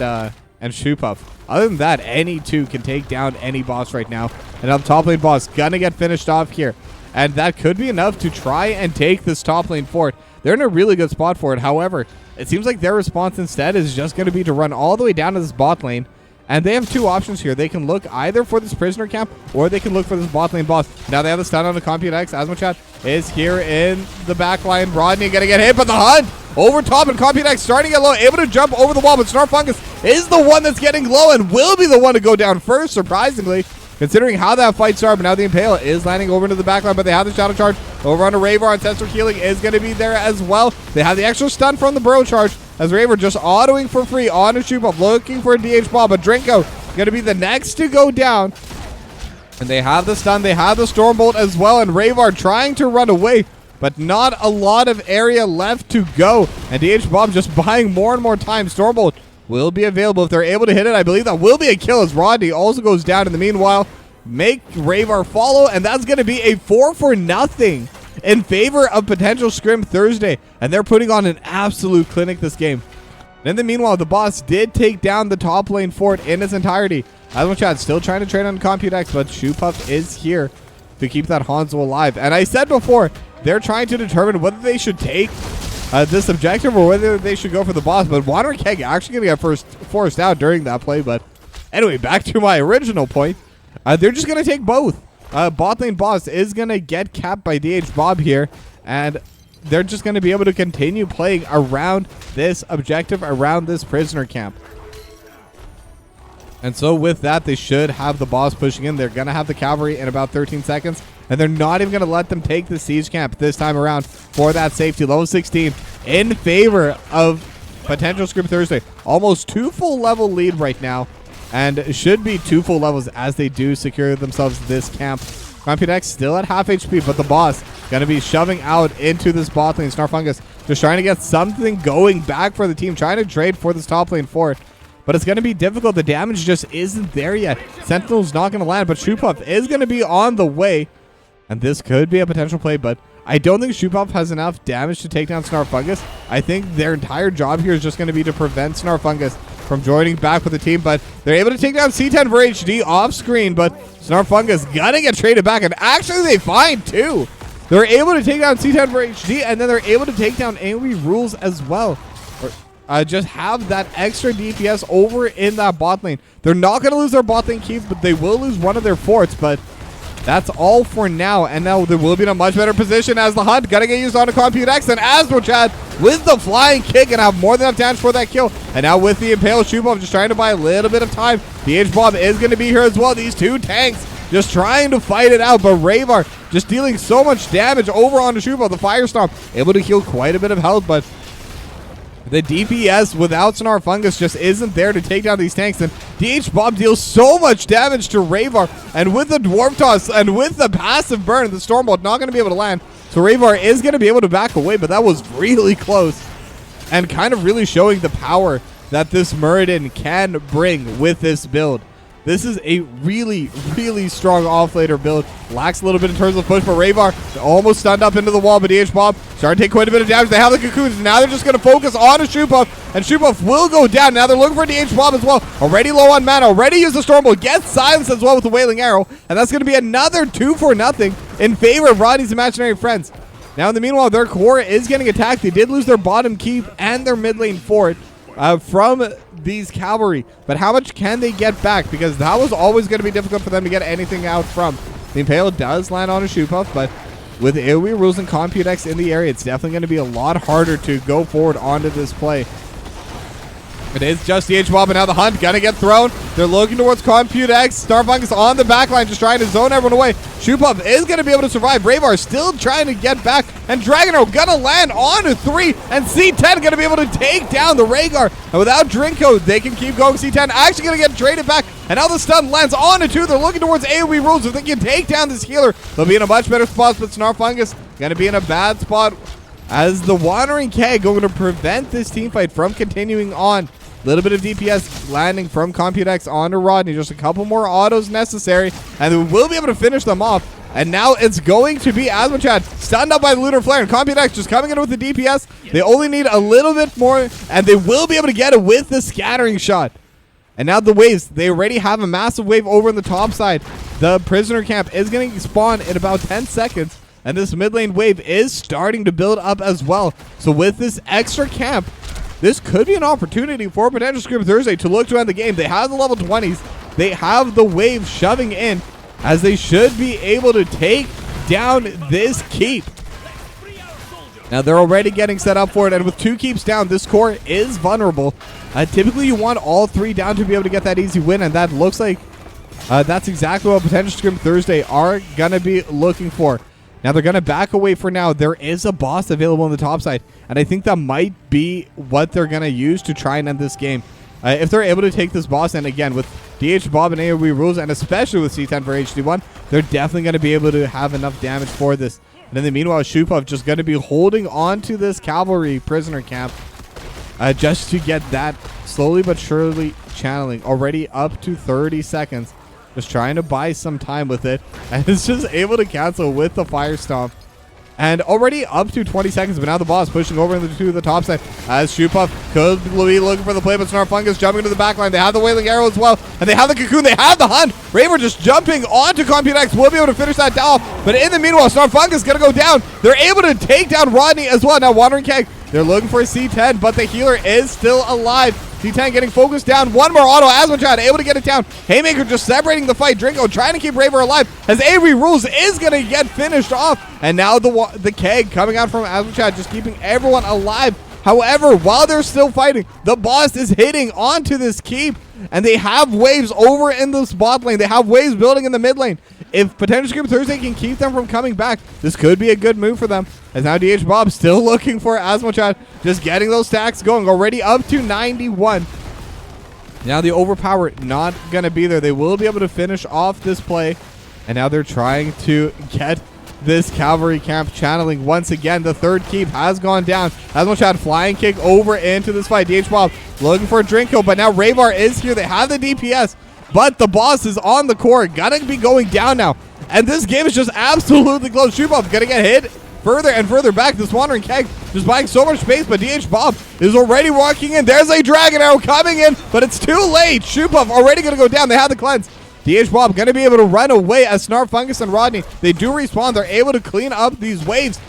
Shoepuff. Other than that, any two can take down any boss right now. And now the top lane boss gonna get finished off here. And that could be enough to try and take this top lane fort. They're in a really good spot for it. However, it seems like their response instead is just going to be to run all the way down to this bot lane. And they have two options here. They can look either for this prisoner camp or they can look for this bot lane boss. Now they have the stun on the Compute X. Asmochat is here in the back line. Rodney going to get hit, but the hunt over top, and Compute X starting to get low, able to jump over the wall, but Snarfungus is the one that's getting low and will be the one to go down first, surprisingly, considering how that fight started. But now the Impale is landing over into the backline, but they have the Shadow Charge over onto Ravar. Ancestral Healing is going to be there as well. They have the extra stun from the Burrow Charge as Ravar just autoing for free on a shoot up, looking for a DH ball, but Drinko going to be the next to go down. And they have the stun, they have the Stormbolt as well, and Ravar trying to run away, but not a lot of area left to go. And DH Bomb just buying more and more time. Stormbolt will be available if they're able to hit it. I believe that will be a kill as Rodney also goes down. In the meanwhile, make Ravar follow, and that's going to be a 4-0 in favor of potential Scrim Thursday. And they're putting on an absolute clinic this game. And in the meanwhile, the boss did take down the top lane fort in its entirety. Asmochat still trying to trade on Compute X, but Shoepuff is here to keep that Hanzo alive. And I said before, they're trying to determine whether they should take this objective or whether they should go for the boss. But Water Keg actually going to get forced out during that play. But anyway, back to my original point. They're just going to take both. Bot lane boss is going to get capped by DH Bob here. And they're just going to be able to continue playing around this objective, around this prisoner camp. And so with that, they should have the boss pushing in. They're going to have the cavalry in about 13 seconds. And they're not even going to let them take the siege camp this time around for that safety. Level 16 in favor of potential Scrim Thursday. Almost 2 full level lead right now. And it should be 2 full levels as they do secure themselves this camp. Compute X still at half HP, but the boss going to be shoving out into this bot lane. Snarfungus just trying to get something going back for the team, trying to trade for this top lane fort. But it's going to be difficult. The damage just isn't there yet. Sentinel's not going to land, but Shoepuff is going to be on the way. And this could be a potential play, but I don't think Shoepuff has enough damage to take down Snarfungus. I think their entire job here is just going to be to prevent Snarfungus from joining back with the team, but they're able to take down C10 for HD off screen, but Snarfungus gonna get traded back, and actually they find two. They're able to take down C10 for HD, and then they're able to take down AoE rules as well. Just have that extra DPS over in that bot lane. They're not going to lose their bot lane keep, but they will lose one of their forts, but that's all for now. And now they will be in a much better position as the hunt gonna get used on a Compute X, and Asmochat with the flying kick and have more than enough damage for that kill. And now with the Impale, Shoepuff just trying to buy a little bit of time. DH Bob is going to be here as well. These two tanks just trying to fight it out, but Ravar just dealing so much damage over onto Shoepuff. The Firestorm able to heal quite a bit of health, but the DPS without Snarfungus just isn't there to take down these tanks, and DH Bob deals so much damage to Ravar, and with the Dwarf Toss and with the passive burn, the Stormbolt not going to be able to land. So Ravar is going to be able to back away, but that was really close and kind of really showing the power that this Muradin can bring with this build. This is a really, really strong offlaner build. Lacks a little bit in terms of push, but Ravar almost stunned up into the wall, but DH Bob starting to take quite a bit of damage. They have the cocoons. Now they're just going to focus on a Shoepuff, and Shoepuff will go down. Now they're looking for DH Bob as well. Already low on mana. Already used the Stormbolt. Gets silenced as well with the Wailing Arrow, and that's going to be another 2-0 in favor of Rodney's imaginary friends. Now in the meanwhile, their core is getting attacked. They did lose their bottom keep and their mid lane fort from these cavalry, but how much can they get back? Because that was always going to be difficult for them to get anything out from. The Impale does land on a Shoepuff, but with AoE rules and Compute X in the area, it's definitely going to be a lot harder to go forward onto this play. It is just DH-Bob, and now the hunt gonna get thrown. They're looking towards Computex. Starfungus on the backline, just trying to zone everyone away. Shoopub is gonna be able to survive. Bravar still trying to get back, and Dragon Arrow gonna land on a 3, and C10 gonna be able to take down the Rhaegar. And without Drinko, they can keep going. C10 actually gonna get traded back, and now the stun lands on a 2. They're looking towards AoE rules. If they can take down this healer, they'll be in a much better spot, but Snarfungus gonna be in a bad spot as the Wandering Keg going to prevent this teamfight from continuing on. Little bit of DPS landing from Computex onto Rodney. Just a couple more autos necessary, and we will be able to finish them off. And now it's going to be Asmachad stunned up by the Lunar Flare, and Computex just coming in with the DPS. They only need a little bit more, and they will be able to get it with the scattering shot. And now the waves, they already have a massive wave over in the top side. The prisoner camp is going to spawn in about 10 seconds, and this mid lane wave is starting to build up as well. So with this extra camp, this could be an opportunity for potential Scrim Thursday to look to end the game. They have the level 20s. They have the wave shoving in, as they should be able to take down this keep. Now they're already getting set up for it, and with 2 keeps down, this core is vulnerable. Typically you want all 3 down to be able to get that easy win, and that looks like that's exactly what potential Scrim Thursday are going to be looking for. Now they're going to back away for now. There is a boss available on the top side, and I think that might be what they're going to use to try and end this game. If they're able to take this boss, and again, with DH-Bob and AoE rules, and especially with C10 for HD1, they're definitely going to be able to have enough damage for this. And in the meanwhile, Shoopov just going to be holding on to this cavalry prisoner camp just to get that slowly but surely channeling. Already up to 30 seconds. Just trying to buy some time with it. And it's just able to cancel with the Fire Stomp. And already up to 20 seconds, but now the boss pushing over into the top side as Shoopov could be looking for the play, but Snarfungus jumping into the back line. They have the Wailing Arrow as well, and they have the Cocoon, they have the Hunt. Raver just jumping onto Computex, will be able to finish that down, but in the meanwhile, Snarfungus is going to go down. They're able to take down Rodney as well. Now Wandering Keg, they're looking for a C10, but the healer is still alive. C10 getting focused down. One more auto. Asmachad able to get it down. Haymaker just separating the fight. Drinko trying to keep Raver alive as Avery Rules is going to get finished off. And now the keg coming out from Asmachad just keeping everyone alive. However, while they're still fighting, the boss is hitting onto this keep, and they have waves over in the bot lane. They have waves building in the mid lane. If potential Scrim Thursday can keep them from coming back, this could be a good move for them. As now DH-Bob still looking for Asmachad, just getting those stacks going, already up to 91. Now the overpower not going to be there. They will be able to finish off this play, and now they're trying to get this cavalry camp channeling once again. The third keep has gone down. Asmachad flying kick over into this fight. DH-Bob looking for a Drinko, but now Rayvar is here. They have the DPS, but the boss is on the core. Gotta be going down now. And this game is just absolutely close. Shoopov gonna get hit further and further back. This Wandering Keg just buying so much space, but DH-Bob is already walking in. There's a Dragon Arrow coming in, but it's too late. Shoopov already gonna go down. They have the cleanse. DH-Bob going to be able to run away as Snarfungus and Rodney, they do respawn. They're able to clean up these waves.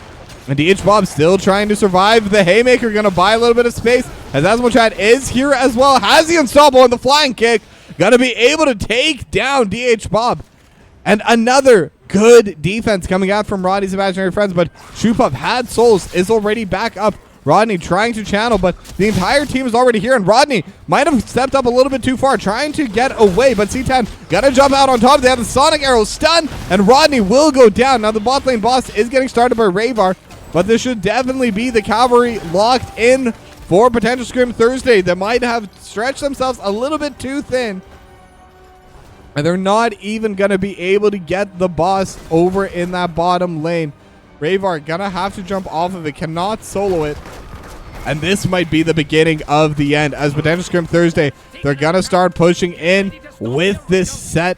And DH-Bob still trying to survive. The Haymaker going to buy a little bit of space as Asmachad is here as well. Has the Unstoppable and the flying kick. Going to be able to take down DH-Bob. And another good defense coming out from Rodney's imaginary friends, but Shoopov had souls, is already back up. Rodney trying to channel, but the entire team is already here, and Rodney might have stepped up a little bit too far, trying to get away, but C10 gotta jump out on top. They have the Sonic Arrow stun, and Rodney will go down. Now the bot lane boss is getting started by Rayvar, but this should definitely be the cavalry locked in for potential Scrim Thursday that might have stretched themselves a little bit too thin. And they're not even gonna be able to get the boss over in that bottom lane. Rayvar gonna have to jump off of it, cannot solo it. And this might be the beginning of the end as potential Scrim Thursday, they're gonna start pushing in with this set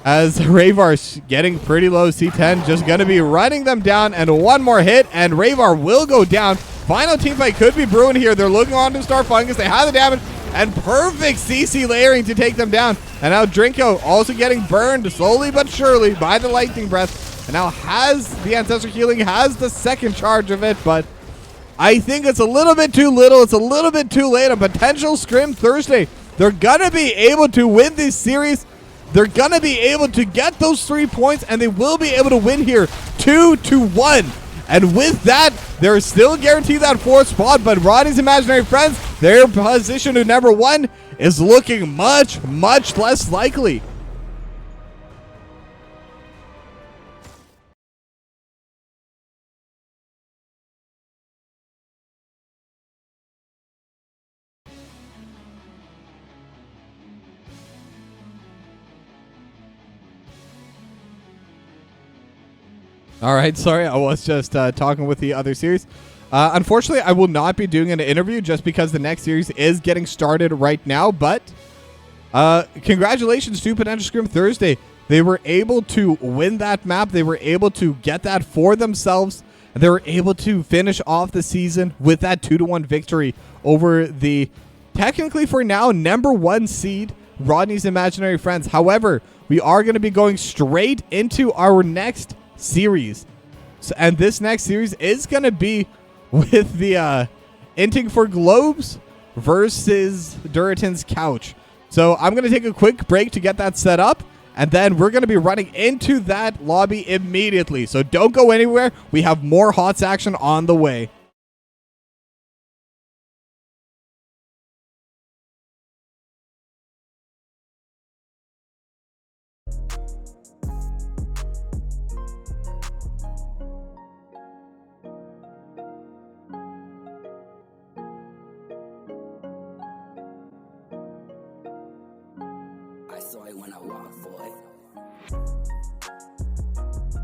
as Rayvar's getting pretty low. C10 just gonna be running them down, and one more hit and Rayvar will go down. Final team fight could be brewing here. They're looking on to Starfungus. They have the damage and perfect CC layering to take them down. And now Drinko also getting burned slowly but surely by the lightning breath. And now has the Ancestor Healing, has the second charge of it, but I think it's a little bit too little. It's a little bit too late. A potential Scrim Thursday. They're going to be able to win this series. They're going to be able to get those 3 points, and they will be able to win here 2-1. And with that, they're still guaranteed that 4th spot, but Rodney's imaginary friends, their position to number 1 is looking much, much less likely. All right, sorry, I was just talking with the other series. Unfortunately, I will not be doing an interview just because the next series is getting started right now, but congratulations to Potential Scrim Thursday. They were able to win that map. They were able to get that for themselves. And they were able to finish off the season with that 2-1 victory over the, technically for now, number 1 seed, Rodney's Imaginary Friends. However, we are going to be going straight into our next series. And this next series is going to be with the Inting for Globes versus Duratin's Couch. So I'm going to take a quick break to get that set up, and then we're going to be running into that lobby immediately. So don't go anywhere. We have more HOTS action on the way. I saw it when I walked, boy.